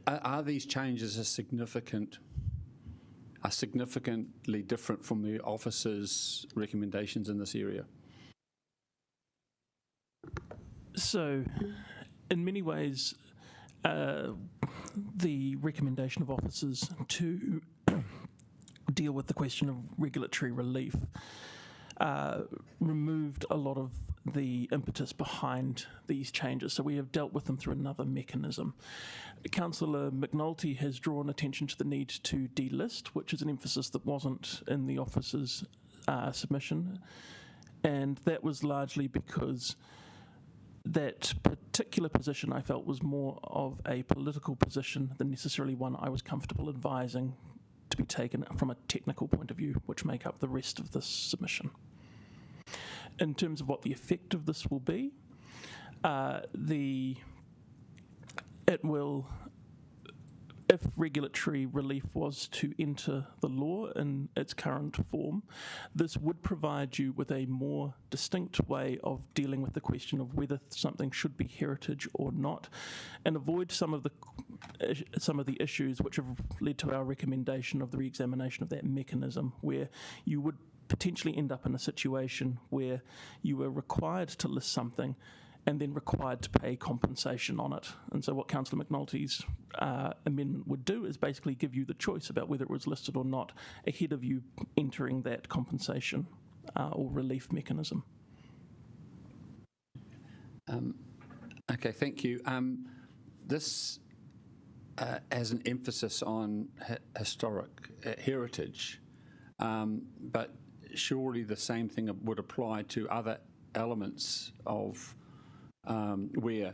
are these changes significantly different from the officer's recommendations in this area? So, in many ways, the recommendation of officers to deal with the question of regulatory relief removed a lot of the impetus behind these changes. So we have dealt with them through another mechanism. Councillor McNulty has drawn attention to the need to delist, which is an emphasis that wasn't in the officer's submission. And that was largely because that particular position I felt was more of a political position than necessarily one I was comfortable advising to be taken from a technical point of view, which make up the rest of this submission. In terms of what the effect of this will be, it will, if regulatory relief was to enter the law in its current form, this would provide you with a more distinct way of dealing with the question of whether something should be heritage or not, and avoid some of the issues which have led to our recommendation of the re-examination of that mechanism, where you would potentially end up in a situation where you were required to list something and then required to pay compensation on it. And so what Councillor McNulty's amendment would do is basically give you the choice about whether it was listed or not ahead of you entering that compensation or relief mechanism. Okay, thank you. This has an emphasis on historic heritage, but surely the same thing would apply to other elements of where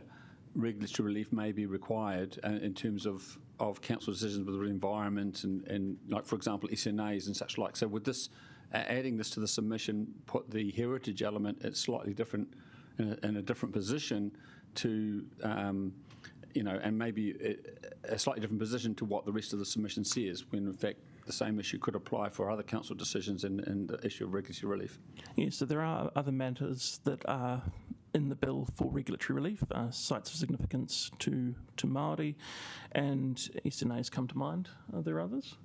regulatory relief may be required in terms of council decisions with the environment and like, for example, SNAs and such like. So would this, adding this to the submission, put the heritage element at slightly different, in a different position to, and maybe a slightly different position to what the rest of the submission says, when in fact the same issue could apply for other council decisions in the issue of regulatory relief? Yes, so there are other matters that are in the bill for regulatory relief, sites of significance to Māori, and SNAs come to mind. Are there others?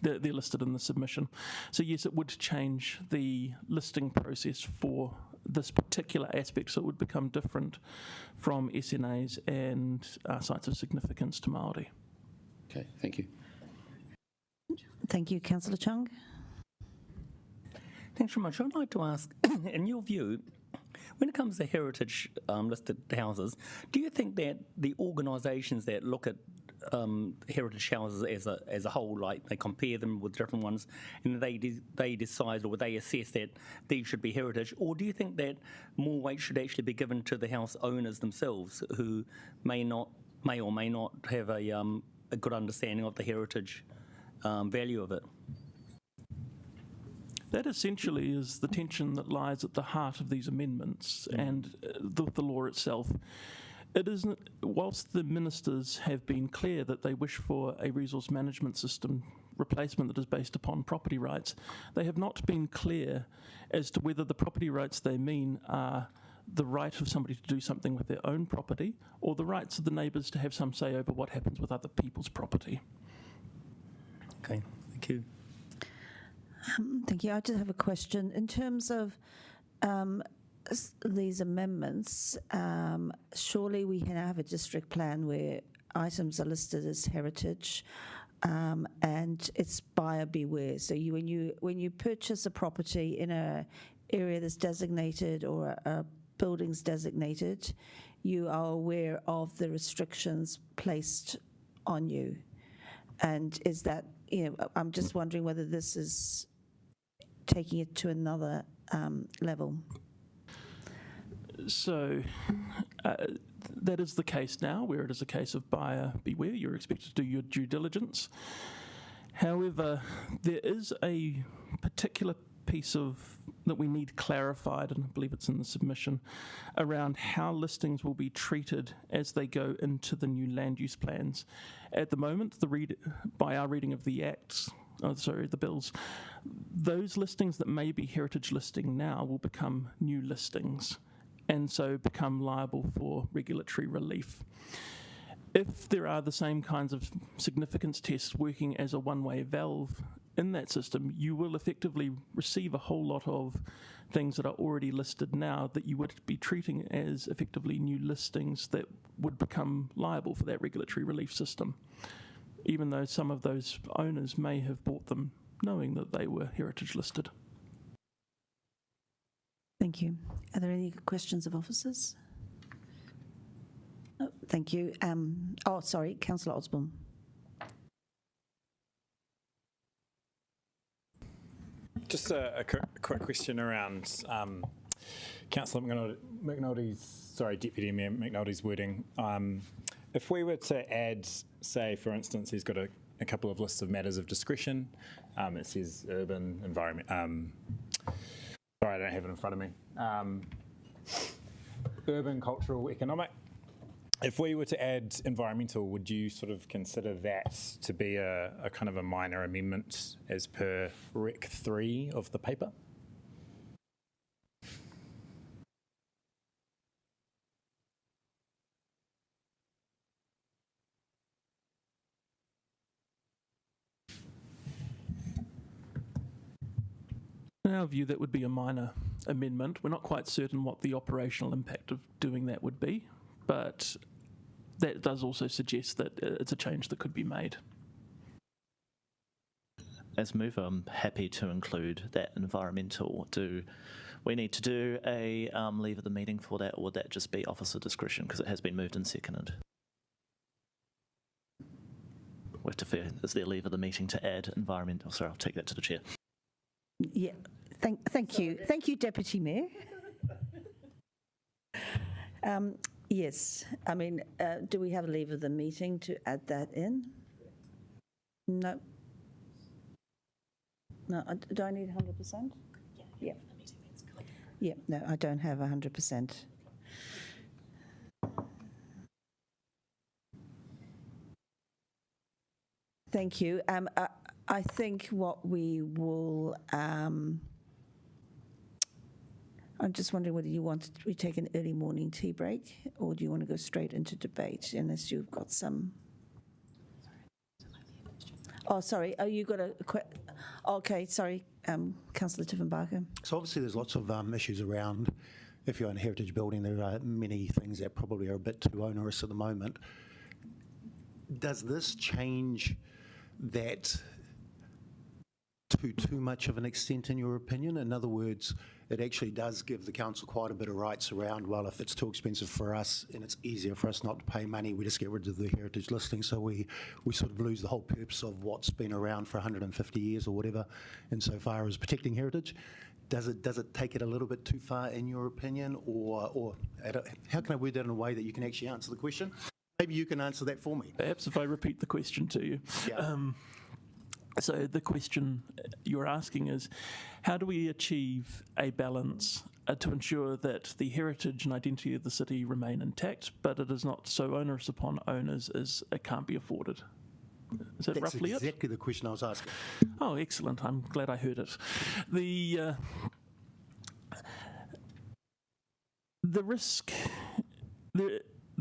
They're listed in the submission. So yes, it would change the listing process for this particular aspect, so it would become different from SNAs and sites of significance to Māori. Okay, thank you. Thank you, Councillor Chung. Thanks very much. I'd like to ask, in your view, when it comes to heritage listed houses, do you think that the organisations that look at heritage houses as a whole, like they compare them with different ones, and they decide or they assess that these should be heritage, or do you think that more weight should actually be given to the house owners themselves, who may or may not have a good understanding of the heritage value of it? That essentially is the tension that lies at the heart of these amendments and the law itself. It isn't, whilst the ministers have been clear that they wish for a resource management system replacement that is based upon property rights, they have not been clear as to whether the property rights they mean are the right of somebody to do something with their own property or the rights of the neighbours to have some say over what happens with other people's property. Okay, thank you. Thank you. I just have a question. In terms of these amendments, surely we can have a district plan where items are listed as heritage and it's buyer beware. So when you purchase a property in an area that's designated or a building's designated, you are aware of the restrictions placed on you. And is that, I'm just wondering whether this is taking it to another level. So that is the case now, where it is a case of buyer beware. You're expected to do your due diligence. However, there is a particular piece that we need clarified, and I believe it's in the submission, around how listings will be treated as they go into the new land use plans. At the moment, by our reading of the the bills, those listings that may be heritage listing now will become new listings, and so become liable for regulatory relief. If there are the same kinds of significance tests working as a one-way valve in that system, you will effectively receive a whole lot of things that are already listed now that you would be treating as effectively new listings that would become liable for that regulatory relief system, even though some of those owners may have bought them knowing that they were heritage listed. Thank you. Are there any questions of officers? Oh, thank you. Sorry, Councillor Osborne. Just a quick question around Councillor Deputy Mayor McNulty's wording. If we were to add, say, for instance, he's got a couple of lists of matters of discretion. It says urban, environment. Sorry, I don't have it in front of me. Urban, cultural, economic. If we were to add environmental, would you sort of consider that to be a kind of a minor amendment as per Rec 3 of the paper? In our view, that would be a minor amendment. We're not quite certain what the operational impact of doing that would be, but that does also suggest that it's a change that could be made. As mover, I'm happy to include that environmental. Do we need to do a leave of the meeting for that, or would that just be officer discretion because it has been moved and seconded? We have to defer. Is there leave of the meeting to add environmental? Sorry, I'll take that to the chair. Yeah, thank you. Thank you, Deputy Mayor. Yes, I mean, do we have a leave of the meeting to add that in? No. No, do I need 100%? Yeah. Yeah, no, I don't have 100%. Thank you. I think what we will, I'm just wondering whether you want we take an early morning tea break, or do you want to go straight into debate unless you've got some. Oh, sorry. Oh, you got a okay, sorry, Councillor Tiffin-Barker. So obviously there's lots of issues around. If you're in a heritage building, there are many things that probably are a bit too onerous at the moment. Does this change that to too much of an extent, in your opinion? In other words, it actually does give the council quite a bit of rights around, well, if it's too expensive for us and it's easier for us not to pay money, we just get rid of the heritage listing, so we sort of lose the whole purpose of what's been around for 150 years or whatever insofar as protecting heritage. Does it take it a little bit too far, in your opinion, or how can I word that in a way that you can actually answer the question? Maybe you can answer that for me. Perhaps if I repeat the question to you. Yeah. So the question you're asking is, how do we achieve a balance to ensure that the heritage and identity of the city remain intact, but it is not so onerous upon owners as it can't be afforded? Is that roughly it? That's exactly the question I was asking. Oh, excellent. I'm glad I heard it. The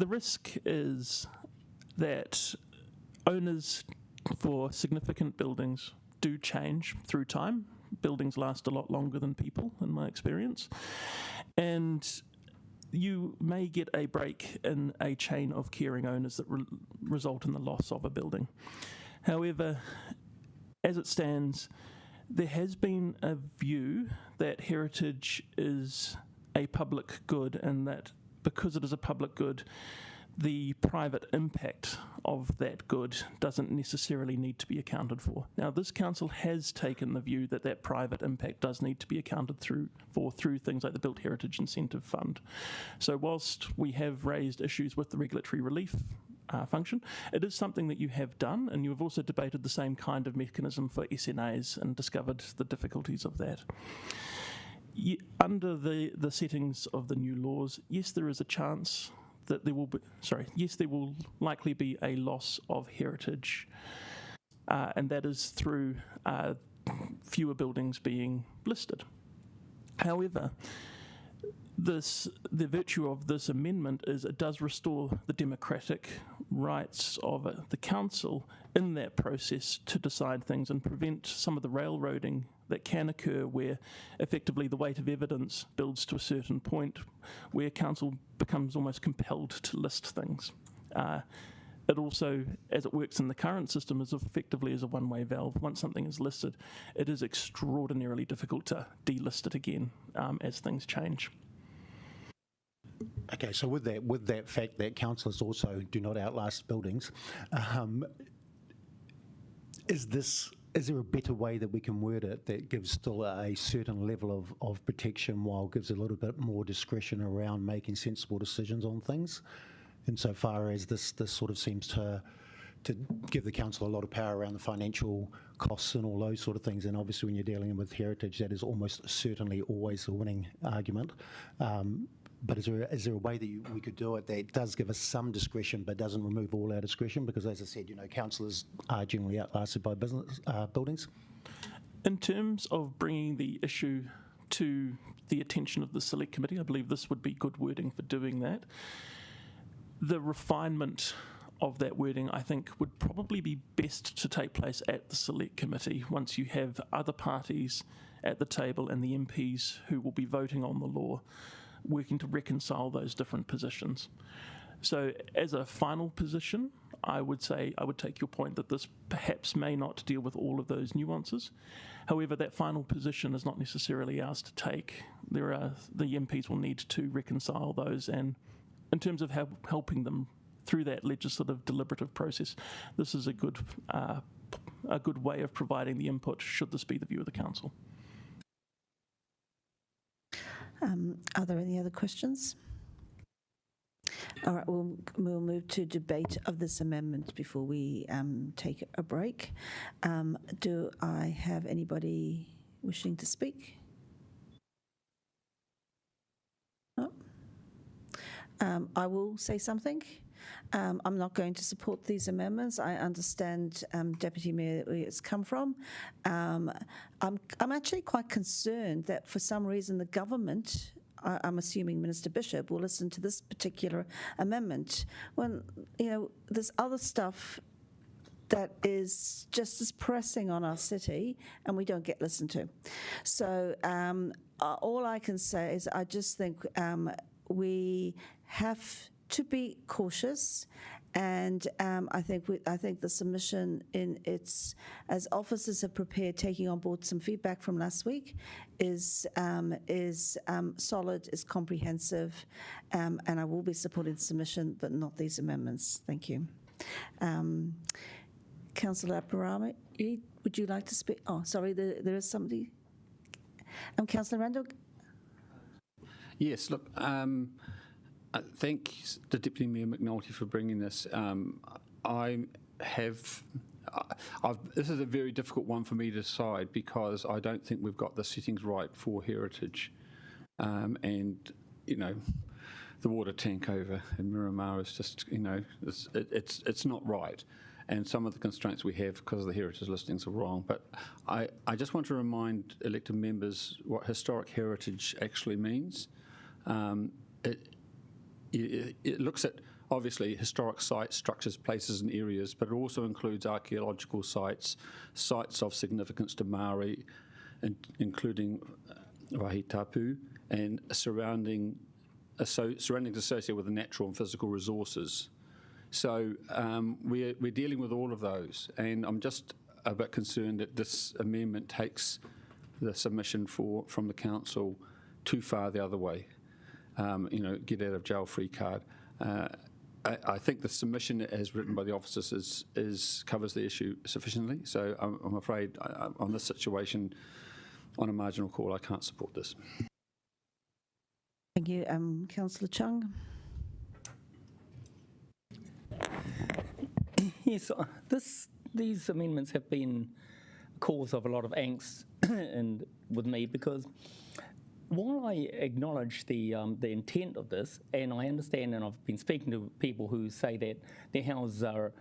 risk is that owners for significant buildings do change through time. Buildings last a lot longer than people, in my experience. And you may get a break in a chain of caring owners that result in the loss of a building. However, as it stands, there has been a view that heritage is a public good, and that because it is a public good, the private impact of that good doesn't necessarily need to be accounted for. Now, this council has taken the view that that private impact does need to be accounted for through things like the Built Heritage Incentive Fund. So whilst we have raised issues with the regulatory relief function. It is something that you have done, and you have also debated the same kind of mechanism for SNAs and discovered the difficulties of that. Under the settings of the new laws, yes, there is a chance that there will be, there will likely be a loss of heritage, and that is through fewer buildings being listed. However, the virtue of this amendment is it does restore the democratic rights of the council in that process to decide things and prevent some of the railroading that can occur where effectively the weight of evidence builds to a certain point where council becomes almost compelled to list things. It also, as it works in the current system, is effectively as a one-way valve. Once something is listed, it is extraordinarily difficult to delist it again as things change. Okay, so with that fact that councillors also do not outlast buildings, is there a better way that we can word it that gives still a certain level of protection while gives a little bit more discretion around making sensible decisions on things? Insofar as this sort of seems to give the council a lot of power around the financial costs and all those sort of things, and obviously when you're dealing with heritage, that is almost certainly always the winning argument. But is there a way that we could do it that does give us some discretion but doesn't remove all our discretion? Because as I said, councillors are generally outlasted by buildings. In terms of bringing the issue to the attention of the Select Committee, I believe this would be good wording for doing that. The refinement of that wording, I think, would probably be best to take place at the Select Committee once you have other parties at the table and the MPs who will be voting on the law working to reconcile those different positions. So as a final position, I would say I would take your point that this perhaps may not deal with all of those nuances. However, that final position is not necessarily ours to take. The MPs will need to reconcile those, and in terms of helping them through that legislative deliberative process, this is a good way of providing the input should this be the view of the council. Are there any other questions? All right, we'll move to debate of this amendment before we take a break. Do I have anybody wishing to speak? No? I will say something. I'm not going to support these amendments. I understand, Deputy Mayor, where it's come from. I'm actually quite concerned that for some reason the government, I'm assuming Minister Bishop, will listen to this particular amendment when, there's other stuff that is just as pressing on our city and we don't get listened to. So all I can say is I just think we have to be cautious, and I think the submission in its, as officers have prepared, taking on board some feedback from last week, is solid, is comprehensive, and I will be supporting the submission, but not these amendments. Thank you. Councillor Taurapa, would you like to speak? Oh, sorry, there is somebody. Councillor Randall. Yes, look. I thank the Deputy Mayor McNulty for bringing this. This is a very difficult one for me to decide because I don't think we've got the settings right for heritage. And, the water tank over in Miramar is just, it's not right. And some of the constraints we have because of the heritage listings are wrong. But I just want to remind elected members what historic heritage actually means. It looks at, obviously, historic sites, structures, places and areas, but it also includes archaeological sites, sites of significance to Māori, including Wahitapu, and surroundings associated with the natural and physical resources. So we're dealing with all of those, and I'm just a bit concerned that this amendment takes the submission from the council too far the other way. Get out of jail free card. I think the submission as written by the officers covers the issue sufficiently. So I'm afraid on this situation, on a marginal call, I can't support this. Thank you. Councillor Chung. Yes, these amendments have been a cause of a lot of angst and with me, because while I acknowledge the intent of this, and I understand, and I've been speaking to people who say that their houses are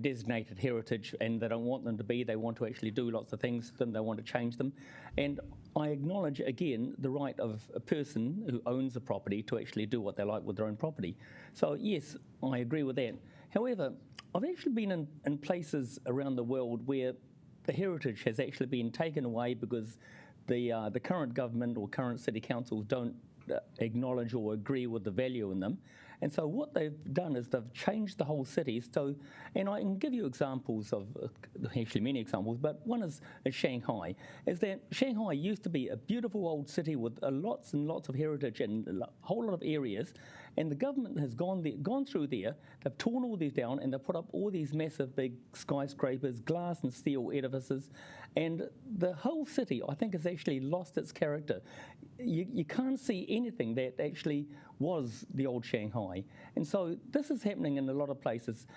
designated heritage and they don't want them to be, they want to actually do lots of things to them, they want to change them. And I acknowledge, again, the right of a person who owns a property to actually do what they like with their own property. So yes, I agree with that. However, I've actually been in places around the world where the heritage has actually been taken away because the current government or current city councils don't acknowledge or agree with the value in them. And so what they've done is they've changed the whole city. So, and I can give you examples of, actually many examples, but one is Shanghai. Is that Shanghai used to be a beautiful old city with lots and lots of heritage and a whole lot of areas, and the government has gone through there, they've torn all these down, and they've put up all these massive big skyscrapers, glass and steel edifices, and the whole city, I think, has actually lost its character. You can't see anything that actually was the old Shanghai. And so this is happening in a lot of places.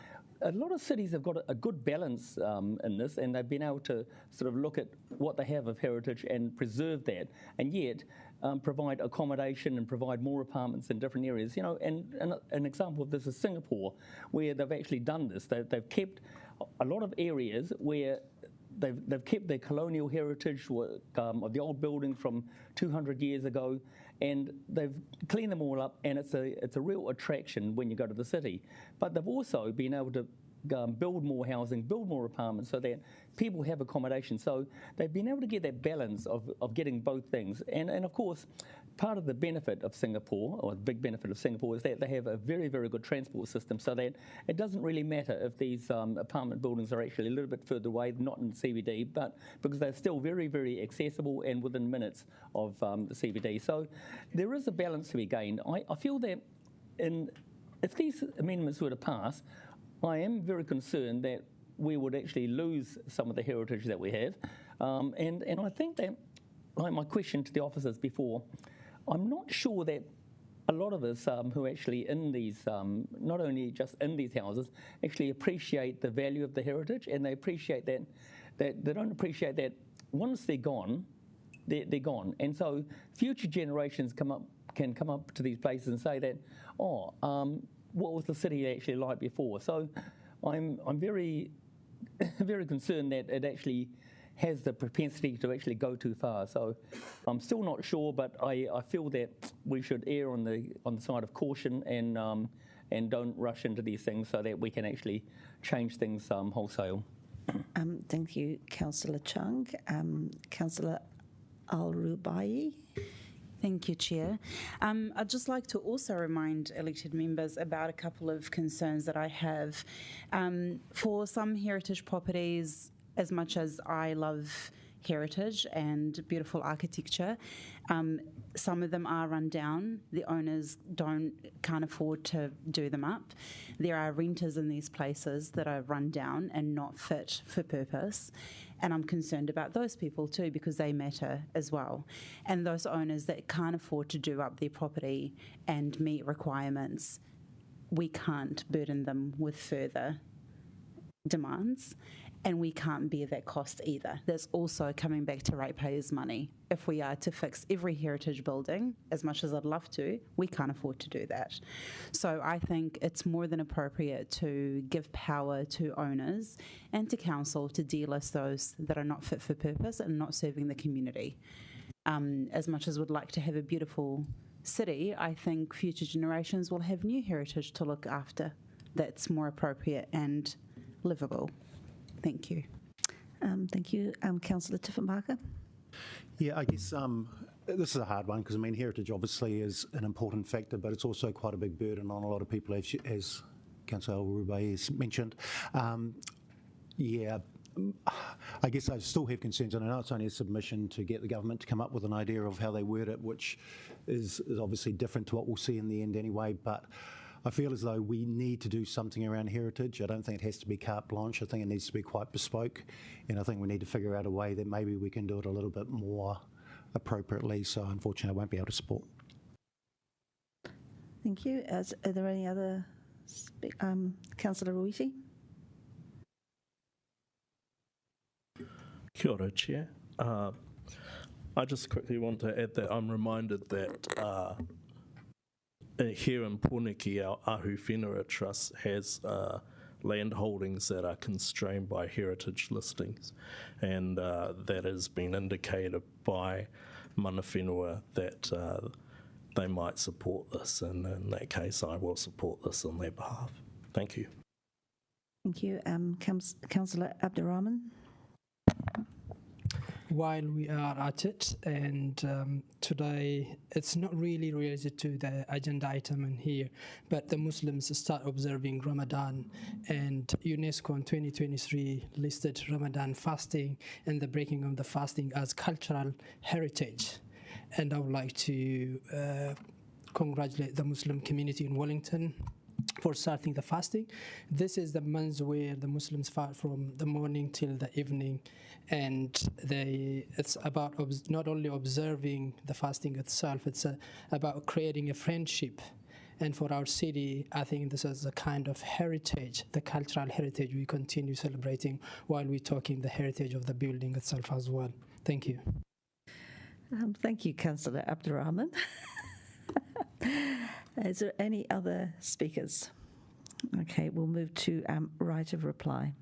A lot of cities have got a good balance in this, and they've been able to sort of look at what they have of heritage and preserve that, and yet provide accommodation and provide more apartments in different areas. You know, and an example of this is Singapore, where they've actually done this. They've kept a lot of areas where they've kept their colonial heritage of the old buildings from 200 years ago, and they've cleaned them all up, and it's a real attraction when you go to the city. But they've also been able to build more housing, build more apartments so that people have accommodation. So they've been able to get that balance of getting both things. And of course, part of the benefit of Singapore, or the big benefit of Singapore, is that they have a very, very good transport system, so that it doesn't really matter if these apartment buildings are actually a little bit further away, not in CBD, but because they're still very, very accessible and within minutes of the CBD. So there is a balance to be gained. I feel that if these amendments were to pass, I am very concerned that we would actually lose some of the heritage that we have. And I think that, like my question to the officers before, I'm not sure that a lot of us who are actually in these, not only just in these houses, actually appreciate the value of the heritage, and they appreciate that they don't appreciate that once they're gone, they're gone. And so future generations can come up to these places and say that, what was the city actually like before? So I'm very, very concerned that it actually has the propensity to actually go too far. So I'm still not sure, but I feel that we should err on the side of caution and don't rush into these things so that we can actually change things wholesale. Thank you, Councillor Chung. Councillor Al-Rubai. Thank you, Chair. I'd just like to also remind elected members about a couple of concerns that I have. For some heritage properties, as much as I love heritage and beautiful architecture, some of them are run down. The owners can't afford to do them up. There are renters in these places that are run down and not fit for purpose. And I'm concerned about those people too, because they matter as well. And those owners that can't afford to do up their property and meet requirements, we can't burden them with further demands, and we can't bear that cost either. That's also coming back to ratepayers' money. If we are to fix every heritage building, as much as I'd love to, we can't afford to do that. So I think it's more than appropriate to give power to owners and to council to delist those that are not fit for purpose and not serving the community. As much as we'd like to have a beautiful city, I think future generations will have new heritage to look after that's more appropriate and livable. Thank you. Thank you. Councillor Tiffin-Barker. Yeah, I guess this is a hard one because, I mean, heritage obviously is an important factor, but it's also quite a big burden on a lot of people, as Councillor Al-Rubai has mentioned. I guess I still have concerns, and I know it's only a submission to get the government to come up with an idea of how they word it, which is obviously different to what we'll see in the end anyway, but I feel as though we need to do something around heritage. I don't think it has to be carte blanche. I think it needs to be quite bespoke, and I think we need to figure out a way that maybe we can do it a little bit more appropriately. So unfortunately I won't be able to support. Thank you. Are there any other, Councillor Ruiti? Kia ora, Chair. I just quickly want to add that I'm reminded that here in Pōneke, our Ahu Whenua Trust has land holdings that are constrained by heritage listings, and that has been indicated by mana whenua that they might support this, and in that case I will support this on their behalf. Thank you. Thank you. Councillor Abdurrahman. While we are at it, and today it's not really related to the agenda item in here, but the Muslims start observing Ramadan, and UNESCO in 2023 listed Ramadan fasting and the breaking of the fasting as cultural heritage. And I would like to congratulate the Muslim community in Wellington for starting the fasting. This is the month where the Muslims fast from the morning till the evening, and it's about not only observing the fasting itself, it's about creating a friendship. And for our city, I think this is a kind of heritage, the cultural heritage we continue celebrating while we're talking the heritage of the building itself as well. Thank you. Thank you, Councillor Abdurrahman. Is there any other speakers? Okay, we'll move to right of reply.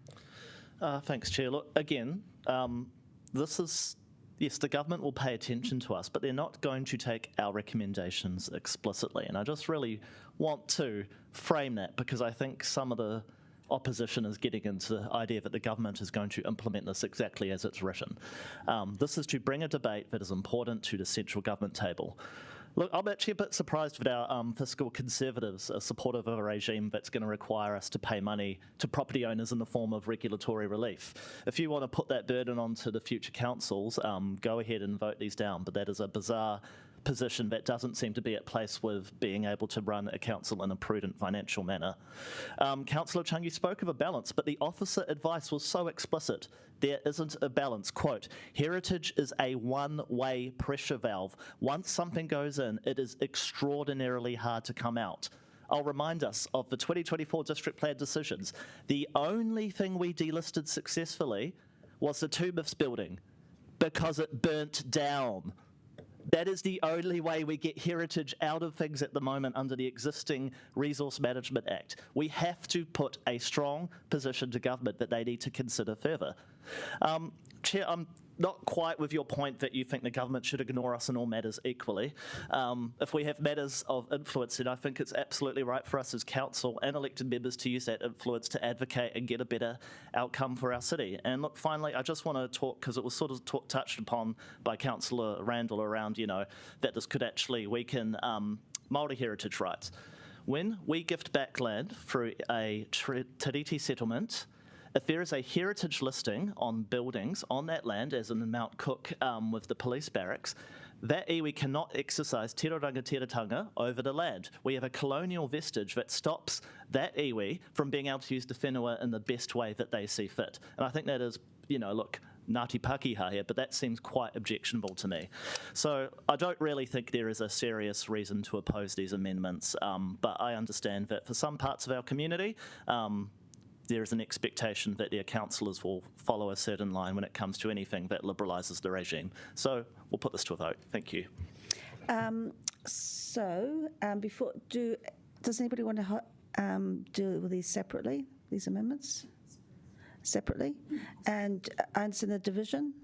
Thanks, Chair. Look, again, this is, yes, the government will pay attention to us, but they're not going to take our recommendations explicitly. And I just really want to frame that, because I think some of the opposition is getting into the idea that the government is going to implement this exactly as it's written. This is to bring a debate that is important to the central government table. Look, I'm actually a bit surprised that our fiscal conservatives are supportive of a regime that's going to require us to pay money to property owners in the form of regulatory relief. If you want to put that burden onto the future councils, go ahead and vote these down, but that is a bizarre position that doesn't seem to be at place with being able to run a council in a prudent financial manner. Councillor Chung, you spoke of a balance, but the officer advice was so explicit. There isn't a balance. Quote, heritage is a one-way pressure valve. Once something goes in, it is extraordinarily hard to come out. I'll remind us of the 2024 district plan decisions. The only thing we delisted successfully was the Two Myths building because it burnt down. That is the only way we get heritage out of things at the moment under the existing Resource Management Act. We have to put a strong position to government that they need to consider further. Chair, I'm not quite with your point that you think the government should ignore us in all matters equally. If we have matters of influence, then I think it's absolutely right for us as council and elected members to use that influence to advocate and get a better outcome for our city. And look, finally, I just want to talk, because it was sort of touched upon by Councillor Randall around, you know, that this could actually weaken Māori heritage rights. When we gift back land through a tiriti settlement, if there is a heritage listing on buildings on that land, as in Mount Cook with the police barracks, that iwi cannot exercise te rangatira over the land. We have a colonial vestige that stops that iwi from being able to use the whenua in the best way that they see fit. And I think that is, you know, look, Ngāti Pākehā here, but that seems quite objectionable to me. So I don't really think there is a serious reason to oppose these amendments, but I understand that for some parts of our community, there is an expectation that their councillors will follow a certain line when it comes to anything that liberalises the regime. So we'll put this to a vote. Thank you. Does anybody want to deal with these separately, these amendments? Separately? And answer the division?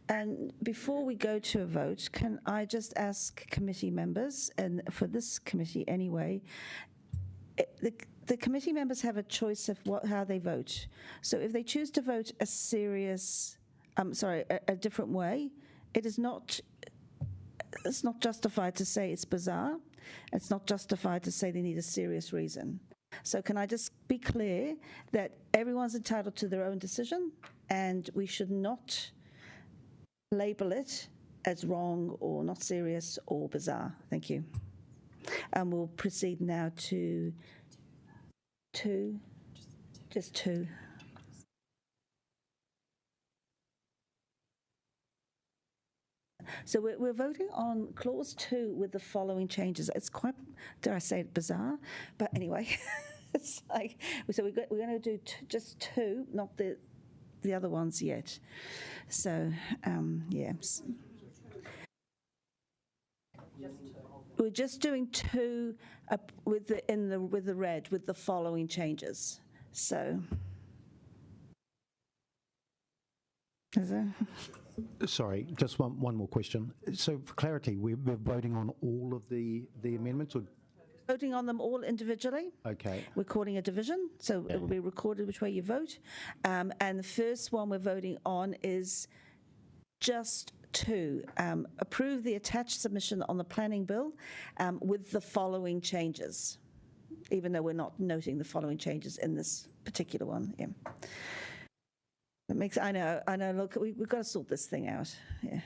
And before we go to a vote, can I just ask committee members, and for this committee anyway, the committee members have a choice of how they vote. So if they choose to vote a different way, it's not justified to say it's bizarre. It's not justified to say they need a serious reason. So can I just be clear that everyone's entitled to their own decision, and we should not label it as wrong or not serious or bizarre. Thank you. And we'll proceed now to just two. So we're voting on clause 2 with the following changes. It's quite, dare I say it, bizarre, but anyway, it's like, so we're going to do just 2, not the the other ones yet. So, yeah. We're just doing two with the red with the following changes. So, is there? Sorry, just one more question. So for clarity, we're voting on all of the amendments, or Voting on them all individually. okay? Recording a division, so it will be recorded which way you vote. And the first one we're voting on is just to approve the attached submission on the planning bill with the following changes, even though we're not noting the following changes in this particular one. Yeah. It makes, I know, look, we've got to sort this thing out. Yeah.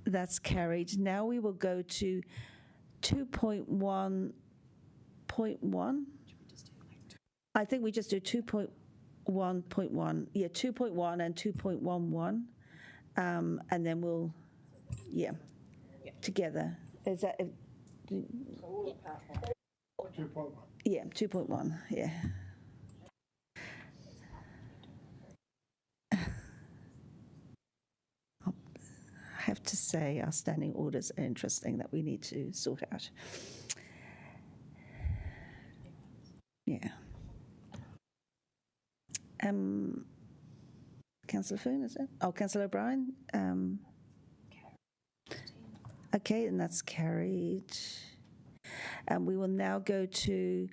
That's carried. Now we will go to 2.1.1. I think we just do 2.1.1. Yeah, 2.1 and 2.11. And then we'll, yeah, together. Is that? 2.1. Yeah, 2.1. Yeah. I have to say, our standing orders are interesting that we need to sort out. Yeah. Councillor Foon, is it? Oh, Councillor O'Brien. Okay, and that's carried. And we will now go to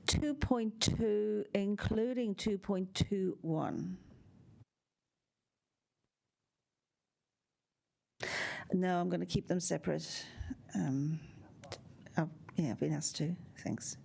2.2, including 2.21. No, I'm going to keep them separate. Yeah, I've been asked to. Thanks.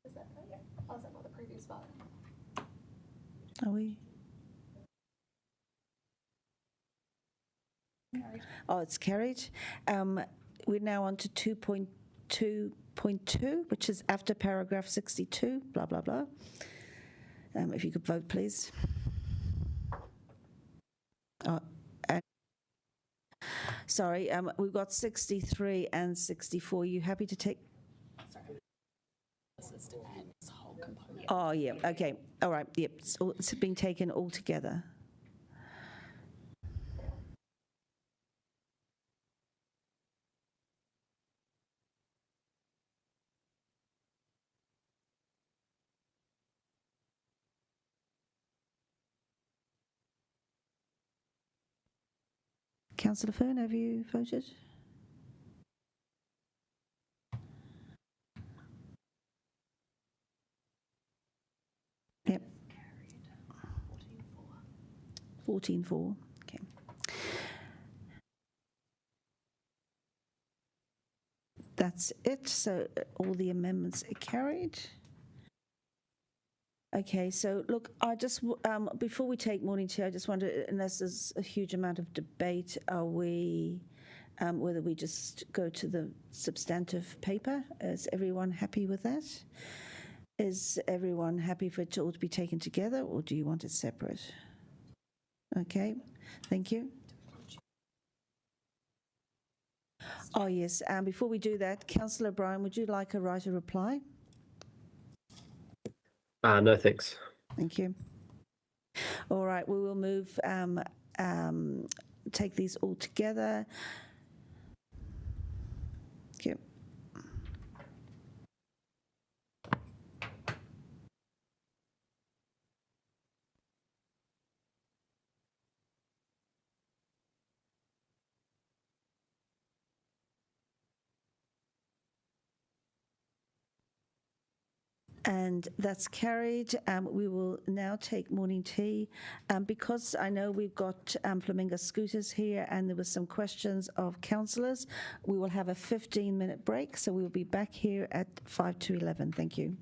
Is that right? Oh, is that not the previous vote? Are we? Carried. Oh, it's carried. We're now on to 2.2.2, which is after paragraph 62, blah, blah, blah. If you could vote, please. Sorry, we've got 63 and 64. You happy to take? Sorry. This is to add this whole component. Oh, yeah, okay. All right, yep. It's been taken all together. Councillor Fern, have you voted? Yep. 14-4. Okay. That's it. So all the amendments are carried. Okay, so look, I just, before we take morning tea, I just wonder, unless there's a huge amount of debate, are we, whether we just go to the substantive paper? Is everyone happy with that? Is everyone happy for it all to be taken together, or do you want it separate? Okay, thank you. Oh, yes, before we do that, Councillor O'Brien, would you like a right of reply? No, thanks. Thank you. All right, we will move, take these all together. Thank you. And that's carried. We will now take morning tea. Because I know we've got Flamingo scooters here and there were some questions of councillors, we will have a 15-minute break. So we will be back here at 5 to 11. Thank you.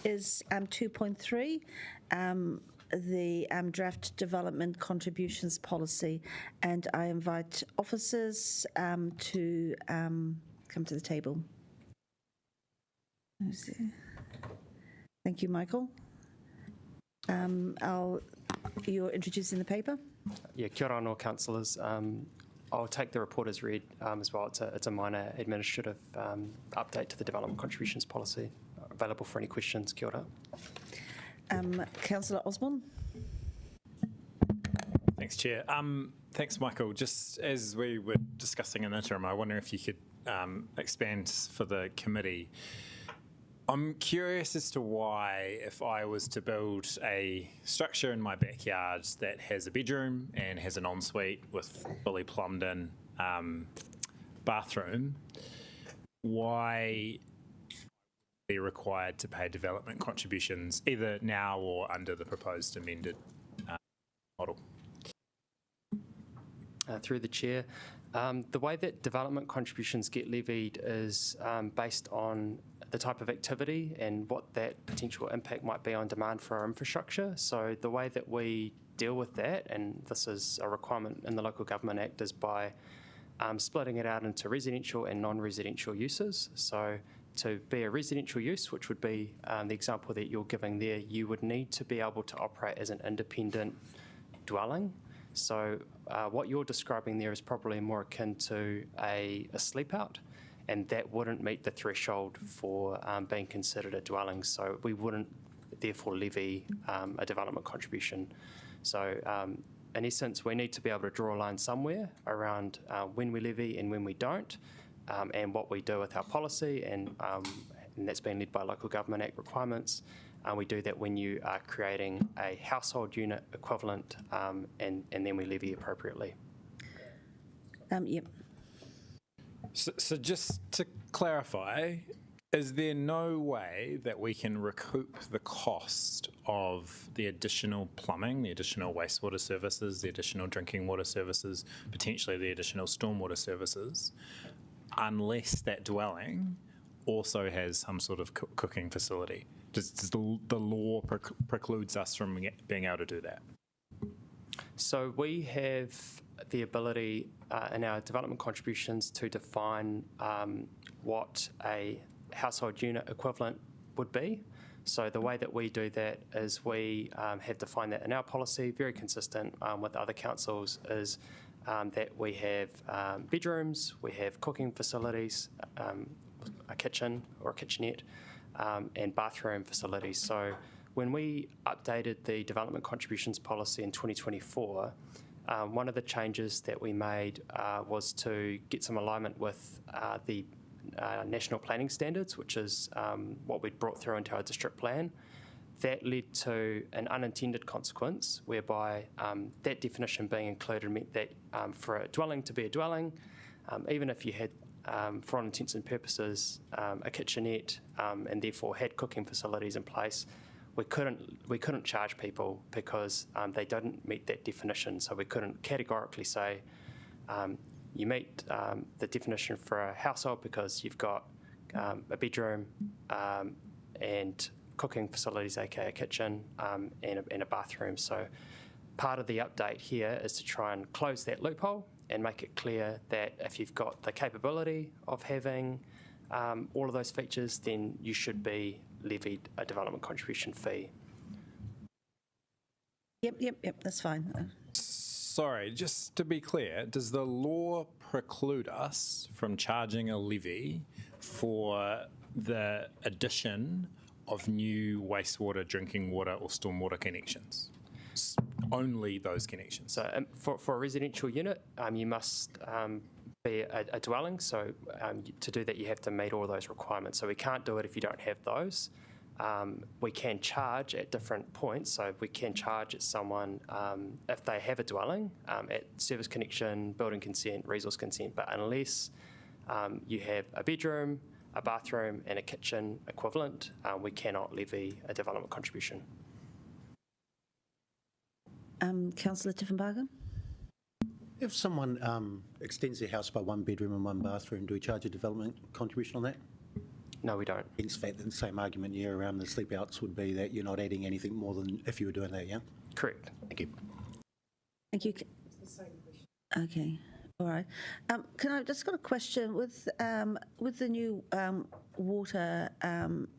is 2.3, the draft development contributions policy, and I invite officers to come to the table. Thank you, Michael. You're introducing the paper? Yeah, kia ora anō, councillors. I'll take the report as read as well. It's a minor administrative update to the development contributions policy. Available for any questions. Kia ora. Councillor Osborne. Thanks, Chair. Thanks, Michael. Just as we were discussing in interim, I wonder if you could expand for the committee. I'm curious as to why, if I was to build a structure in my backyard that has a bedroom and has an ensuite with fully plumbed in bathroom, why be required to pay development contributions either now or under the proposed amended model? Through the Chair, the way that development contributions get levied is based on the type of activity and what that potential impact might be on demand for our infrastructure. So the way that we deal with that, and this is a requirement in the Local Government Act, is by splitting it out into residential and non-residential uses. So to be a residential use, which would be the example that you're giving there, you would need to be able to operate as an independent dwelling. So what you're describing there is probably more akin to a sleep out, and that wouldn't meet the threshold for being considered a dwelling. So we wouldn't therefore levy a development contribution. So in essence, we need to be able to draw a line somewhere around when we levy and when we don't, and what we do with our policy, and that's being led by Local Government Act requirements. We do that when you are creating a household unit equivalent, and then we levy appropriately. Yep. So just to clarify, is there no way that we can recoup the cost of the additional plumbing, the additional wastewater services, the additional drinking water services, potentially the additional stormwater services, unless that dwelling also has some sort of cooking facility? Does the law precludes us from being able to do that? So we have the ability in our development contributions to define what a household unit equivalent would be. So the way that we do that is we have defined that in our policy, very consistent with other councils, is that we have bedrooms, we have cooking facilities, a kitchen or a kitchenette, and bathroom facilities. So when we updated the development contributions policy in 2024, one of the changes that we made was to get some alignment with the national planning standards, which is what we'd brought through into our district plan. That led to an unintended consequence whereby that definition being included meant that for a dwelling to be a dwelling, even if you had, for all intents and purposes, a kitchenette and therefore had cooking facilities in place, we couldn't charge people because they didn't meet that definition. So we couldn't categorically say you meet the definition for a household because you've got a bedroom and cooking facilities, aka a kitchen, and a bathroom. So part of the update here is to try and close that loophole and make it clear that if you've got the capability of having all of those features, then you should be levied a development contribution fee. Yep, that's fine. Sorry, just to be clear, does the law preclude us from charging a levy for the addition of new wastewater, drinking water or stormwater connections? Only those connections? So for a residential unit, you must be a dwelling. So to do that, you have to meet all those requirements. So we can't do it if you don't have those. We can charge at different points. So we can charge at someone if they have a dwelling at service connection, building consent, resource consent. But unless you have a bedroom, a bathroom and a kitchen equivalent, we cannot levy a development contribution. Councillor Tiffenbarger? If someone extends their house by one bedroom and one bathroom, do we charge a development contribution on that? No, we don't. Hence fact, the same argument here around the sleep outs would be that you're not adding anything more than if you were doing that, yeah? Correct. Thank you. Thank you. Okay, all right. Can I just got a question with the new water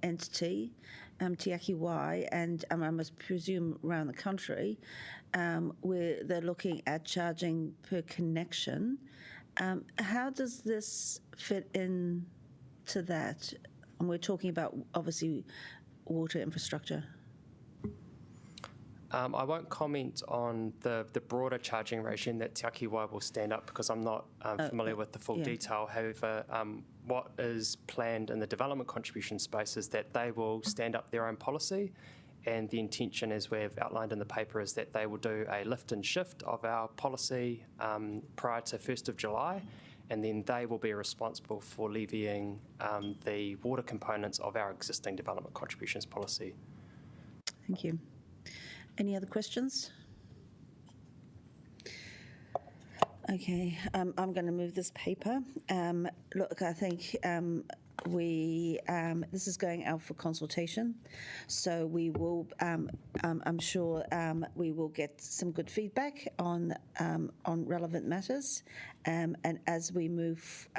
entity, Te Aki Wai, and I must presume around the country, where they're looking at charging per connection. How does this fit in to that? And we're talking about obviously water infrastructure. I won't comment on the broader charging regime that Te Aki Wai will stand up because I'm not familiar with the full detail. However, what is planned in the development contribution space is that they will stand up their own policy, and the intention, as we've outlined in the paper, is that they will do a lift and shift of our policy prior to 1st of July, and then they will be responsible for levying the water components of our existing development contributions policy. Thank you. Any other questions? Okay, I'm going to move this paper. Look, I think this is going out for consultation, so we will. I'm sure we will get some good feedback on relevant matters, and as we move.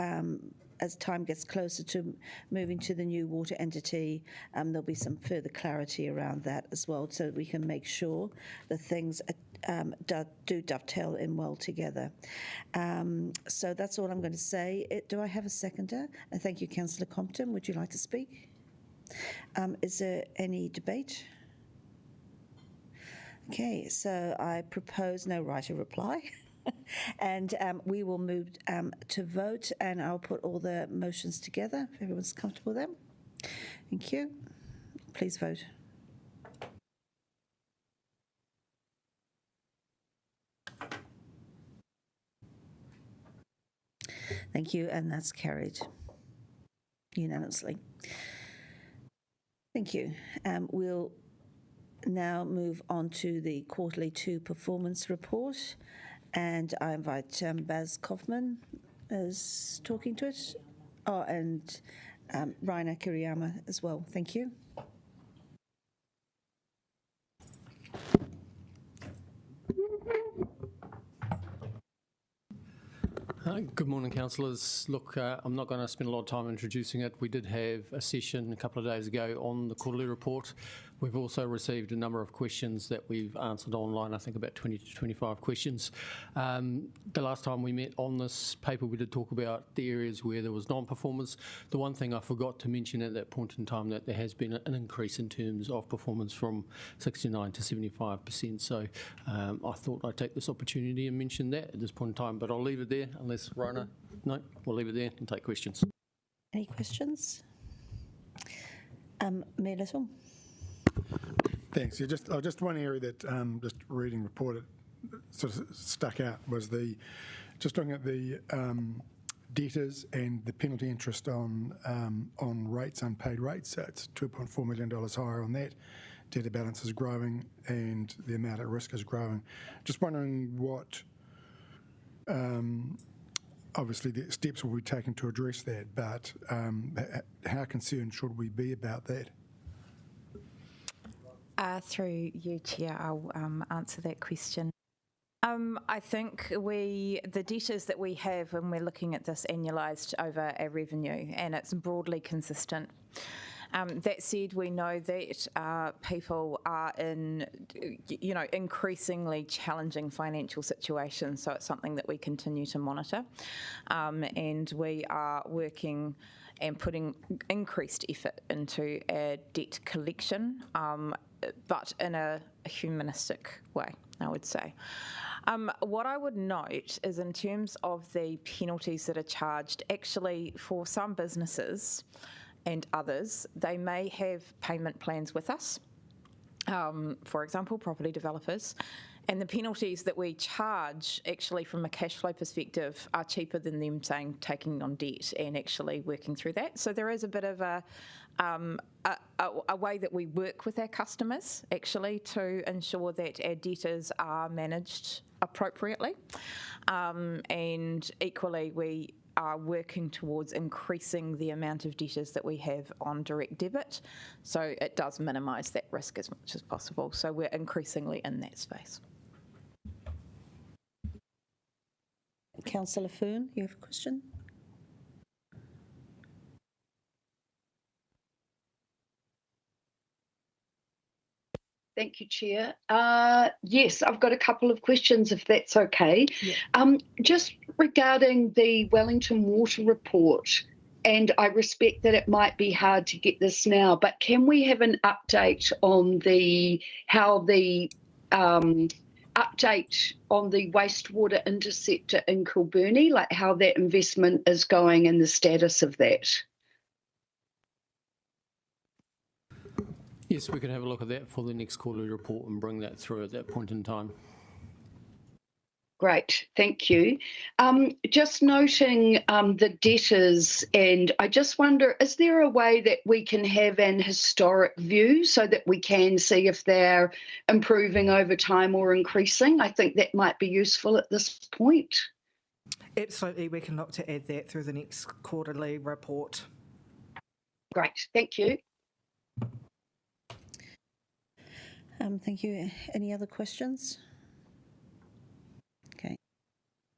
As time gets closer to moving to the new water entity, there'll be some further clarity around that as well, so that we can make sure that things do dovetail in well together. So that's all I'm going to say. Do I have a seconder? And thank you, Councillor Compton. Would you like to speak? Is there any debate? Okay, so I propose no right of reply. And we will move to vote, and I'll put all the motions together if everyone's comfortable with them. Thank you. Please vote. Thank you, and that's carried unanimously. Thank you. We'll now move on to the Quarterly 2 Performance Report. And I invite Baz Kaufman as talking to it. Oh, and Raina Kiriyama as well. Thank you. Good morning, councillors. Look, I'm not going to spend a lot of time introducing it. We did have a session a couple of days ago on the quarterly report. We've also received a number of questions that we've answered online, I think about 20 to 25 questions. The last time we met on this paper, we did talk about the areas where there was non-performance. The one thing I forgot to mention at that point in time, that there has been an increase in terms of performance from 69 to 75%. So I thought I'd take this opportunity and mention that at this point in time, but I'll leave it there unless Rona, no, we'll leave it there and take questions. Any questions? Mayor Little. Thanks. Yeah, just one area that just reading report sort of stuck out was just looking at the debtors and the penalty interest on rates, unpaid rates. So it's $2.4 million higher on that. Debtor balance is growing and the amount at risk is growing. Just wondering what, obviously the steps will be taken to address that, but how concerned should we be about that? Through you, Chair, I'll answer that question. I think the debtors that we have when we're looking at this annualised over our revenue, and it's broadly consistent. That said, we know that people are in, increasingly challenging financial situations, so it's something that we continue to monitor, and we are working and putting increased effort into our debt collection, but in a humanistic way, I would say. What I would note is in terms of the penalties that are charged, actually for some businesses and others, they may have payment plans with us, for example, property developers, and the penalties that we charge actually from a cash flow perspective are cheaper than them taking on debt and actually working through that. So there is a bit of a way that we work with our customers actually to ensure that our debtors are managed appropriately. And equally, we are working towards increasing the amount of debtors that we have on direct debit. So it does minimise that risk as much as possible. So we're increasingly in that space. Councillor Foon, you have a question? Thank you, Chair. Yes, I've got a couple of questions, if that's okay. Just regarding the Wellington Water Report, and I respect that it might be hard to get this now, but can we have an update on how the update on the wastewater interceptor in Kilburnie, like how that investment is going and the status of that? Yes, we can have a look at that for the next quarterly report and bring that through at that point in time. Great, thank you. Just noting the debtors, and I just wonder, is there a way that we can have an historic view so that we can see if they're improving over time or increasing? I think that might be useful at this point. Absolutely, we can look to add that through the next quarterly report. Great, thank you. Thank you. Any other questions? Okay.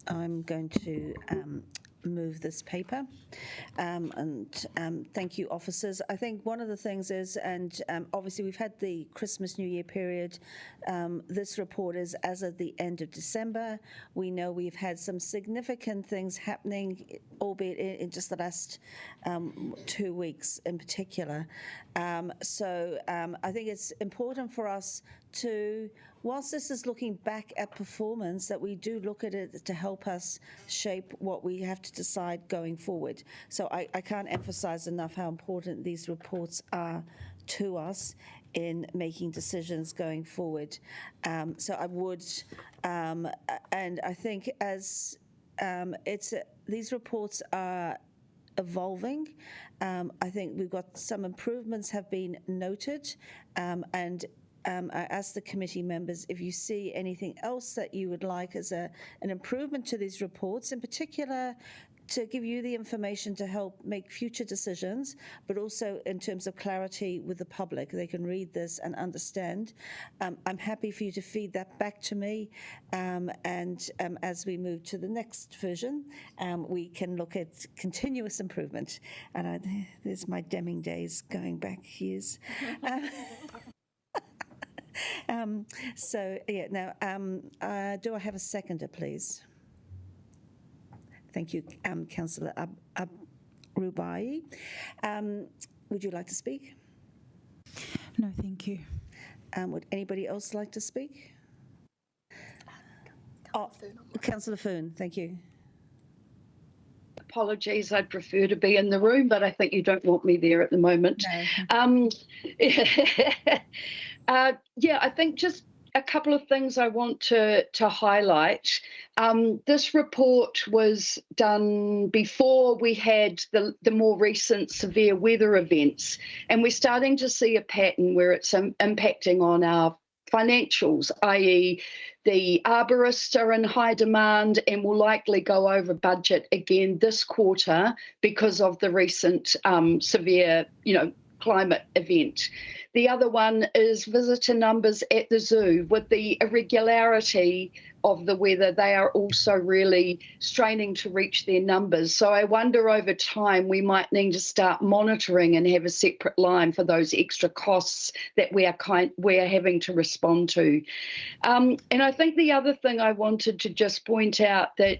I'm going to move this paper and thank you, officers. I think one of the things is, and obviously we've had the Christmas New Year period. This report is as of the end of December. We know we've had some significant things happening, albeit in just the last 2 weeks in particular. So I think it's important for us to, whilst this is looking back at performance, that we do look at it to help us shape what we have to decide going forward. So I can't emphasize enough how important these reports are to us in making decisions going forward. So I would, and I think as these reports are evolving. I think we've got some improvements have been noted, and I ask the committee members if you see anything else that you would like as an improvement to these reports, in particular to give you the information to help make future decisions, but also in terms of clarity with the public. They can read this and understand. I'm happy for you to feed that back to me, and as we move to the next version, we can look at continuous improvement. And there's my Deming days going back years. So yeah, now do I have a seconder, please? Thank you, Councillor Rubai. Would you like to speak? No, thank you. Would anybody else like to speak? Councillor Foon, thank you. Apologies, I'd prefer to be in the room, but I think you don't want me there at the moment. No. Yeah, I think just a couple of things I want to highlight. This report was done before we had the more recent severe weather events, and we're starting to see a pattern where it's impacting on our financials, i.e. the arborists are in high demand and will likely go over budget again this quarter because of the recent severe, climate event. The other one is visitor numbers at the zoo. With the irregularity of the weather, they are also really straining to reach their numbers. So I wonder over time we might need to start monitoring and have a separate line for those extra costs that we are having to respond to. And I think the other thing I wanted to just point out that,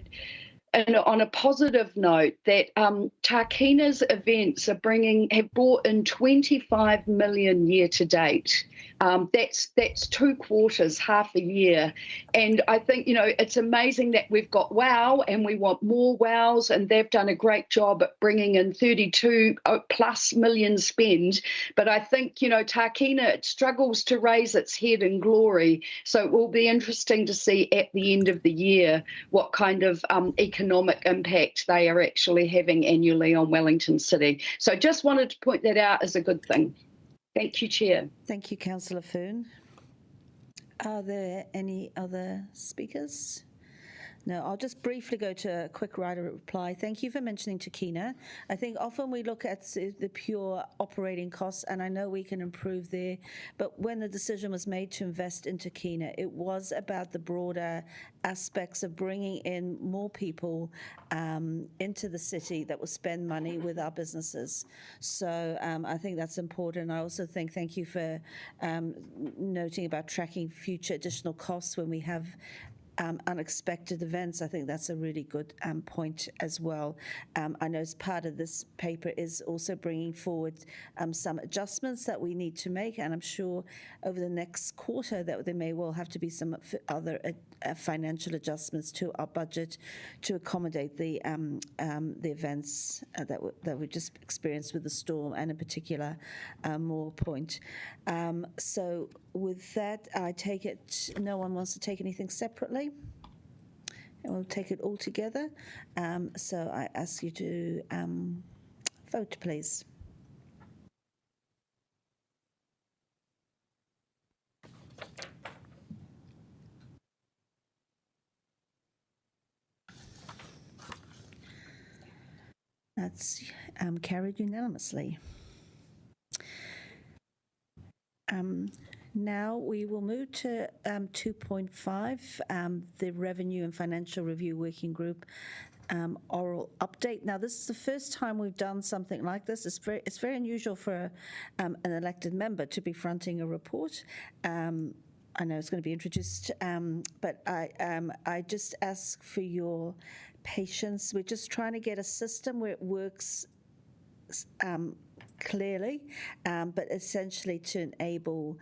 and on a positive note, that Tākina's events have brought in 25 million year to date. That's 2 quarters, half a year. And I think, it's amazing that we've got WOW and we want more WOWs, and they've done a great job at bringing in 32 plus million spend. But I think, Tākina struggles to raise its head in glory. So it will be interesting to see at the end of the year what kind of economic impact they are actually having annually on Wellington City. So just wanted to point that out as a good thing. Thank you, Chair. Thank you, Councillor Foon. Are there any other speakers? No, I'll just briefly go to a quick writer reply. Thank you for mentioning Takina. I think often we look at the pure operating costs, and I know we can improve there, but when the decision was made to invest in Takina, it was about the broader aspects of bringing in more people into the city that will spend money with our businesses. So I think that's important. I also think thank you for noting about tracking future additional costs when we have unexpected events. I think that's a really good point as well. I know as part of this paper is also bringing forward some adjustments that we need to make, and I'm sure over the next quarter that there may well have to be some other financial adjustments to our budget to accommodate the events that we just experienced with the storm, and in particular Moore Point. So with that, I take it no one wants to take anything separately, and we'll take it all together. So I ask you to vote, please. That's carried unanimously. Now we will move to 2.5, the Revenue and Financial Review Working Group oral update. Now, this is the first time we've done something like this. It's very unusual for an elected member to be fronting a report. I know it's going to be introduced, but I just ask for your patience. We're just trying to get a system where it works clearly, but essentially to enable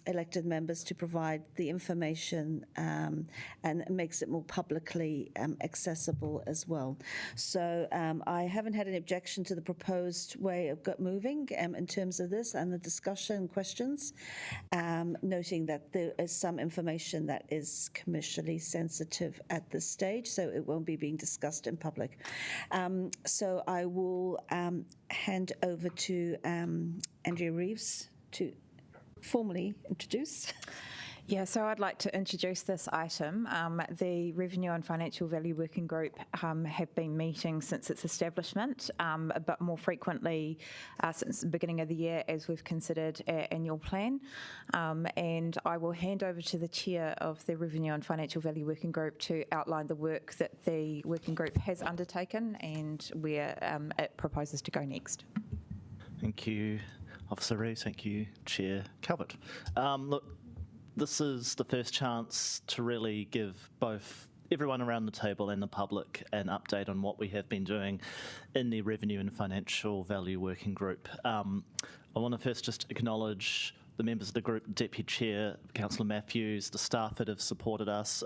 elected members to provide the information and it makes it more publicly accessible as well. So I haven't had an objection to the proposed way of moving in terms of this and the discussion and questions, noting that there is some information that is commercially sensitive at this stage, so it won't be being discussed in public. So I will hand over to Andrea Reeves to formally introduce. Yeah, so I'd like to introduce this item. The Revenue and Financial Value Working Group have been meeting since its establishment, but more frequently since the beginning of the year as we've considered our annual plan. And I will hand over to the chair of the Revenue and Financial Value Working Group to outline the work that the working group has undertaken and where it proposes to go next. Thank you, Officer Reeves. Thank you, Chair Calvert. Look, this is the first chance to really give both everyone around the table and the public an update on what we have been doing in the Revenue and Financial Value Working Group. I want to first just acknowledge the members of the group, Deputy Chair, Councillor Matthews, the staff that have supported us,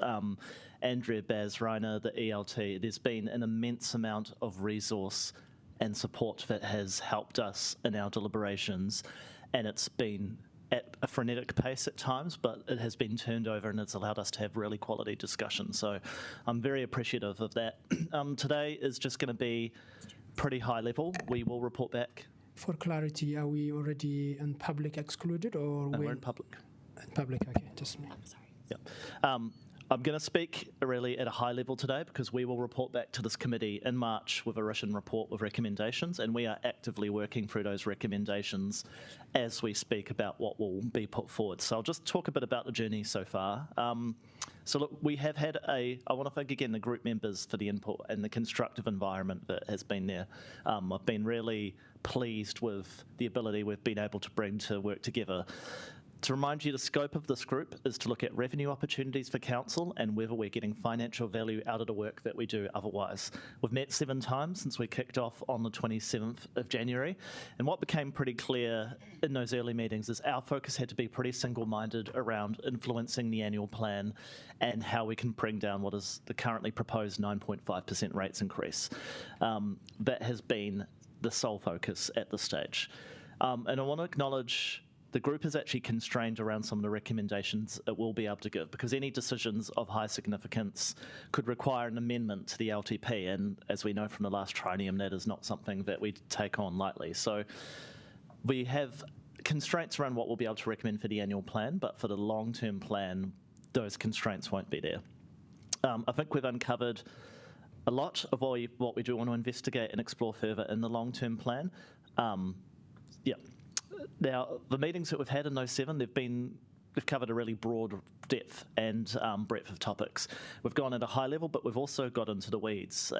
Andrea Baz Reiner, the ELT. There's been an immense amount of resource and support that has helped us in our deliberations, and it's been at a frenetic pace at times, but it has been turned over and it's allowed us to have really quality discussions. So I'm very appreciative of that. Today is just going to be pretty high level. We will report back. For clarity, are we already in public excluded or we're in public? In public, okay, just me. I'm sorry. Yep. I'm going to speak really at a high level today because we will report back to this committee in March with a written report with recommendations, and we are actively working through those recommendations as we speak about what will be put forward. So I'll just talk a bit about the journey so far. So look, we have had I want to thank again the group members for the input and the constructive environment that has been there. I've been really pleased with the ability we've been able to bring to work together. To remind you, the scope of this group is to look at revenue opportunities for council and whether we're getting financial value out of the work that we do otherwise. We've met 7 times since we kicked off on the 27th of January, and what became pretty clear in those early meetings is our focus had to be pretty single-minded around influencing the annual plan and how we can bring down what is the currently proposed 9.5% rates increase. That has been the sole focus at this stage. And I want to acknowledge the group is actually constrained around some of the recommendations it will be able to give, because any decisions of high significance could require an amendment to the LTP, and as we know from the last triennium, that is not something that we take on lightly. So we have constraints around what we'll be able to recommend for the annual plan, but for the long-term plan, those constraints won't be there. I think we've uncovered a lot of what we do want to investigate and explore further in the long-term plan. Yeah. Now, the meetings that we've had in those 7, they've covered a really broad depth and breadth of topics. We've gone at a high level, but we've also got into the weeds.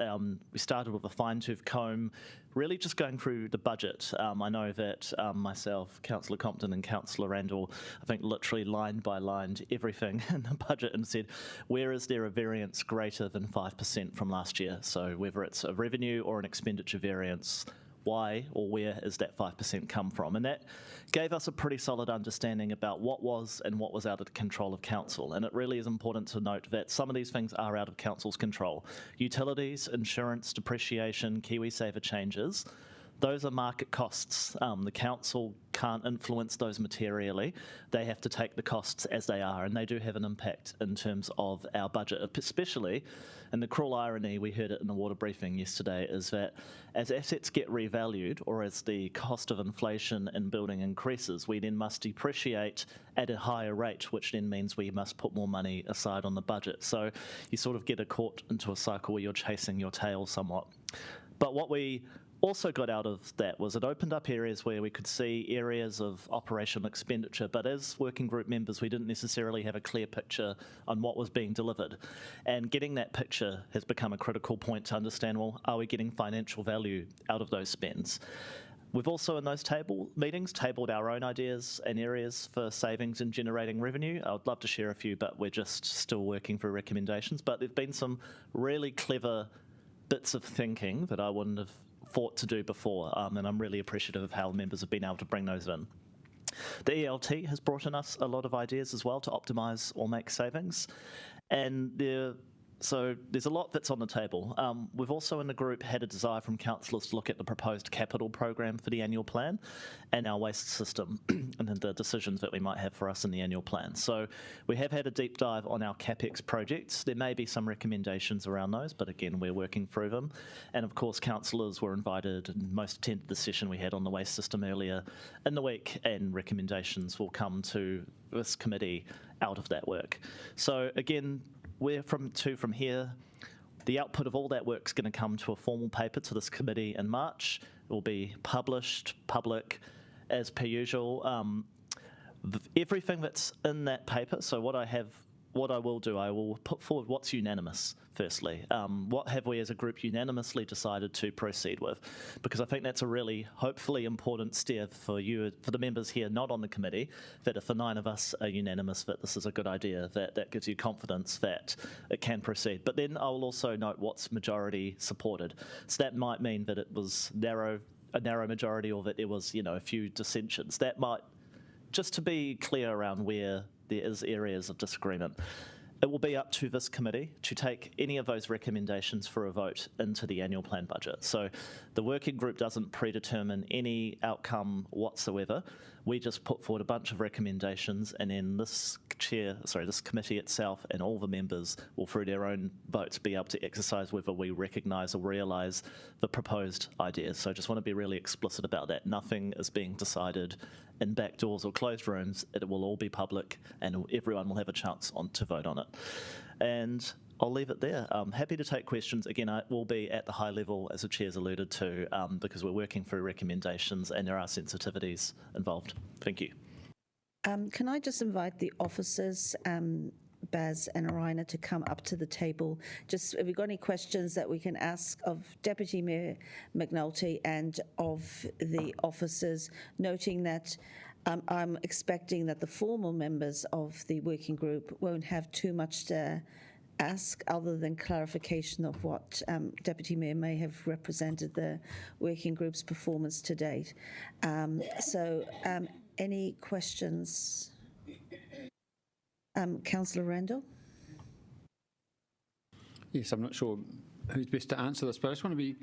We started with a fine-tooth comb, really just going through the budget. I know that myself, Councillor Compton and Councillor Randall, I think literally line by line everything in the budget and said, where is there a variance greater than 5% from last year? So whether it's a revenue or an expenditure variance, why or where is that 5% come from? And that gave us a pretty solid understanding about what was and what was out of the control of council. And it really is important to note that some of these things are out of council's control. Utilities, insurance, depreciation, KiwiSaver changes, those are market costs. The council can't influence those materially. They have to take the costs as they are, and they do have an impact in terms of our budget, especially, and the cruel irony, we heard it in the water briefing yesterday, is that as assets get revalued or as the cost of inflation in building increases, we then must depreciate at a higher rate, which then means we must put more money aside on the budget. So you sort of get caught into a cycle where you're chasing your tail somewhat. But what we also got out of that was it opened up areas where we could see areas of operational expenditure, but as working group members we didn't necessarily have a clear picture on what was being delivered. And getting that picture has become a critical point to understand, well, are we getting financial value out of those spends? We've also in those meetings tabled our own ideas and areas for savings and generating revenue. I'd love to share a few, but we're just still working through recommendations. But there've been some really clever bits of thinking that I wouldn't have thought to do before, and I'm really appreciative of how members have been able to bring those in. The ELT has brought in us a lot of ideas as well to optimise or make savings, and so there's a lot that's on the table. We've also in the group had a desire from councillors to look at the proposed capital program for the annual plan and our waste system and then the decisions that we might have for us in the annual plan. So we have had a deep dive on our CapEx projects. There may be some recommendations around those, but again, we're working through them. And of course, councillors were invited and most attended the session we had on the waste system earlier in the week, and recommendations will come to this committee out of that work. So again, we're from here. The output of all that work is going to come to a formal paper to this committee in March. It will be published, public, as per usual. Everything that's in that paper, so what I will do, I will put forward what's unanimous, firstly. What have we as a group unanimously decided to proceed with? Because I think that's a really, hopefully, important step for you, for the members here not on the committee, that if the 9 of us are unanimous that this is a good idea, that gives you confidence that it can proceed. But then I will also note what's majority supported. So that might mean that it was a narrow majority, or that there was, a few dissensions. That might, just to be clear around where there is areas of disagreement. It will be up to this committee to take any of those recommendations for a vote into the annual plan budget. So the working group doesn't predetermine any outcome whatsoever. We just put forward a bunch of recommendations, and then this committee itself and all the members will, through their own votes, be able to exercise whether we recognise or realise the proposed ideas. So I just want to be really explicit about that. Nothing is being decided in back doors or closed rooms. It will all be public, and everyone will have a chance to vote on it. And I'll leave it there. I'm happy to take questions. Again, it will be at the high level, as the chair's alluded to, because we're working through recommendations and there are sensitivities involved. Thank you. Can I just invite the officers, Baz and Arina, to come up to the table? Just if you've got any questions that we can ask of Deputy Mayor McNulty and of the officers, noting that I'm expecting that the formal members of the working group won't have too much to ask other than clarification of what Deputy Mayor may have represented the working group's performance to date. Any questions? Councillor Randall? Yes, I'm not sure who's best to answer this, but I just want to be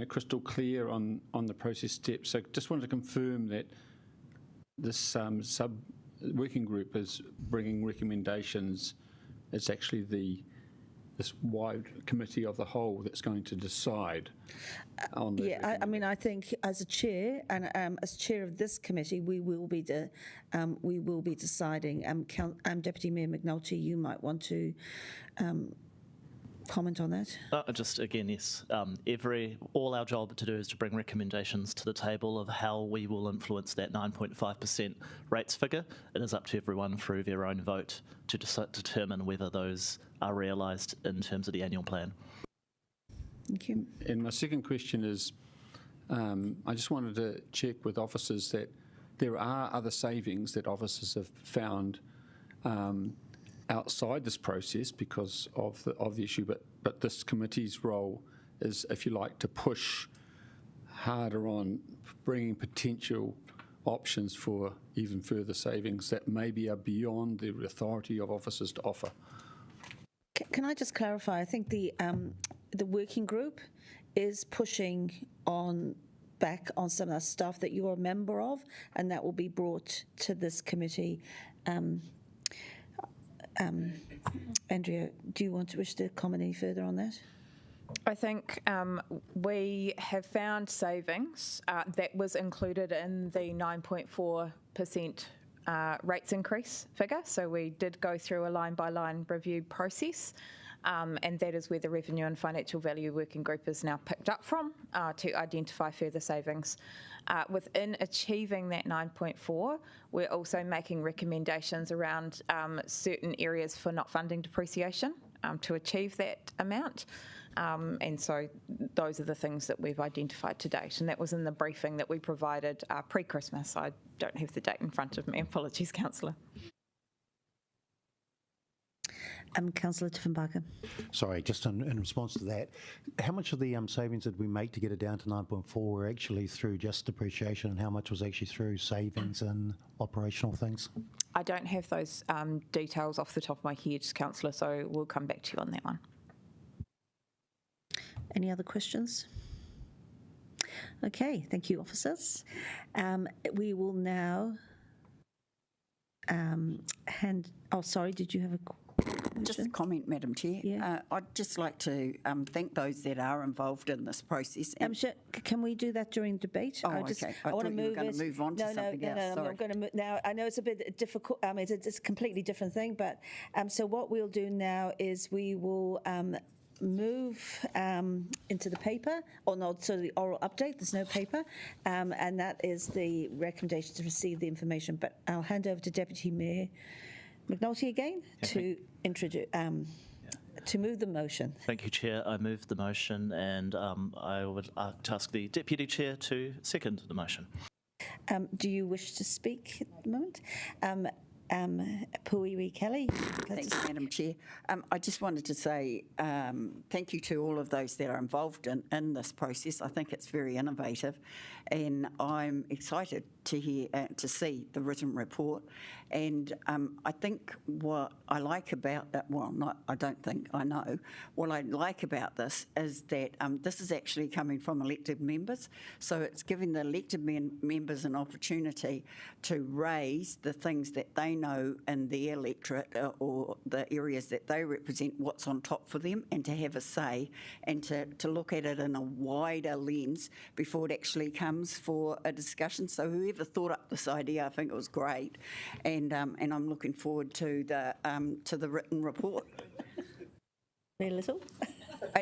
crystal clear on the process steps. So just wanted to confirm that this sub-working group is bringing recommendations. It's actually this wide committee of the whole that's going to decide on the. Yeah, I think as a chair and as chair of this committee, we will be deciding. Deputy Mayor McNulty, you might want to comment on that? Just again, yes. All our job to do is to bring recommendations to the table of how we will influence that 9.5% rates figure. It is up to everyone through their own vote to determine whether those are realised in terms of the annual plan. Thank you. And my second question is, I just wanted to check with officers that there are other savings that officers have found outside this process because of the issue, but this committee's role is, if you like, to push harder on bringing potential options for even further savings that maybe are beyond the authority of officers to offer. Can I just clarify? I think the working group is pushing back on some of the stuff that you're a member of, and that will be brought to this committee. Andrea, do you wish to comment any further on that? I think we have found savings that was included in the 9.4% rates increase figure. So we did go through a line-by-line review process, and that is where the Revenue and Financial Value Working Group is now picked up from to identify further savings. Within achieving that 9.4, we're also making recommendations around certain areas for not funding depreciation to achieve that amount. And so those are the things that we've identified to date. And that was in the briefing that we provided pre-Christmas. I don't have the date in front of me. Apologies, Councillor. Councillor Tiffenbacher. Sorry, just in response to that, how much of the savings did we make to get it down to 9.4 were actually through just depreciation, and how much was actually through savings and operational things? I don't have those details off the top of my head, Councillor, so we'll come back to you on that one. Any other questions? Okay, thank you, officers. We will now sorry, did you have a question? Just a comment, Madam Chair. Yeah. I'd just like to thank those that are involved in this process. Sure, can we do that during debate? Okay. I want to move it. move on to something else. No, Sorry. I'm going to move now. I know it's a bit difficult. It's a completely different thing, but so what we'll do now is we will move into the paper, or not, so the oral update, there's no paper, and that is the recommendation to receive the information. But I'll hand over to Deputy Mayor McNulty again to introduce, to move the motion. Thank you, Chair. I move the motion, and I would ask the Deputy Chair to second the motion. Do you wish to speak at the moment? Puiwi Kelly. Thanks, Madam Chair. I just wanted to say thank you to all of those that are involved in this process. I think it's very innovative, and I'm excited to hear to see the written report. And I think what I like about that, I don't think, I know, what I like about this is that this is actually coming from elected members. So it's giving the elected members an opportunity to raise the things that they know in their electorate or the areas that they represent, what's on top for them, and to have a say and to look at it in a wider lens before it actually comes for a discussion. So whoever thought up this idea, I think it was great. And I'm looking forward to the written report. Very little.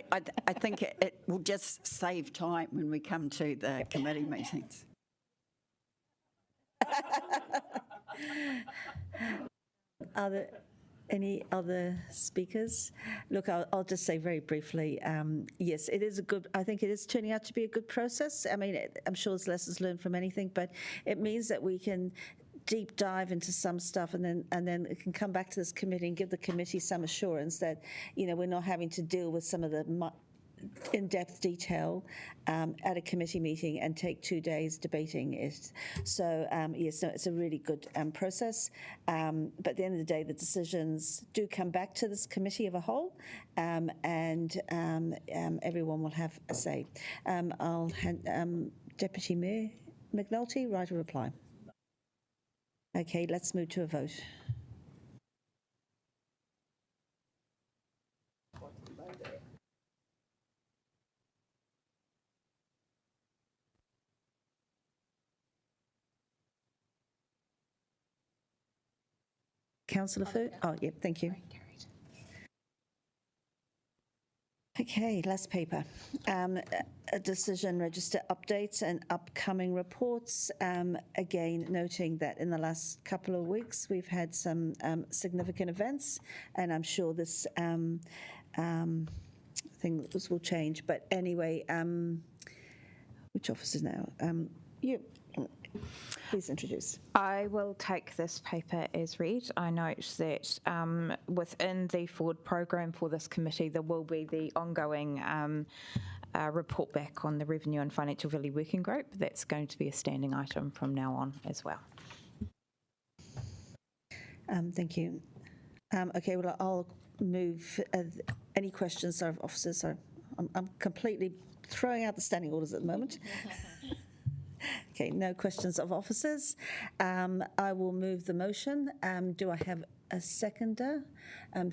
I think it will just save time when we come to the committee meetings. Are there any other speakers? Look, I'll just say very briefly, yes, it is I think it is turning out to be a good process. I mean, I'm sure there's lessons learned from anything, but it means that we can deep dive into some stuff and then it can come back to this committee and give the committee some assurance that, we're not having to deal with some of the in-depth detail at a committee meeting and take 2 days debating it. So, yes, no, it's a really good process. But at the end of the day, the decisions do come back to this committee of a whole, and everyone will have a say. I'll hand Deputy Mayor McNulty write a reply. Okay, let's move to a vote. Councillor Fu? Oh, yeah, thank you. Okay, last paper. A decision register updates and upcoming reports. Again, noting that in the last couple of weeks we've had some significant events, and I'm sure this things will change. But anyway, which officers now? You. Please introduce. I will take this paper as read. I note that within the forward program for this committee, there will be the ongoing report back on the Revenue and Financial Value Working Group. That's going to be a standing item from now on as well. Thank you. Okay, well, I'll move. Any questions of officers? Sorry, I'm completely throwing out the standing orders at the moment. Okay, no questions of officers. I will move the motion. Do I have a seconder?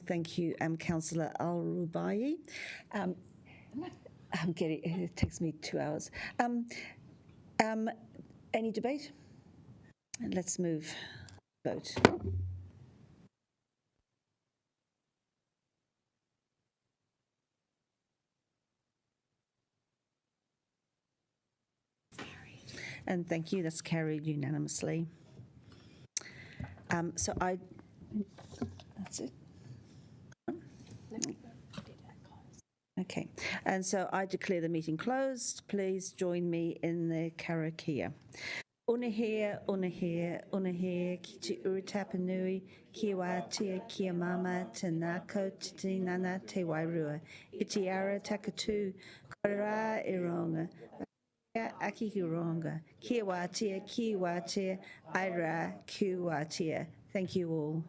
Thank you, Councillor Al-Rubai. It takes me 2 hours. Any debate? Let's move. Vote. And thank you, that's carried unanimously. That's it. Okay, and so I declare the meeting closed. Please join me in the karakia. Unahia, unahia, unahia, ki te uritapa nui, ki wātia, ki a mama, te nāko, te nana, te wairua. I te ara takatū, korā I ronga. Aki ki ronga. Ki wātia, aira, ki wātia. Thank you all.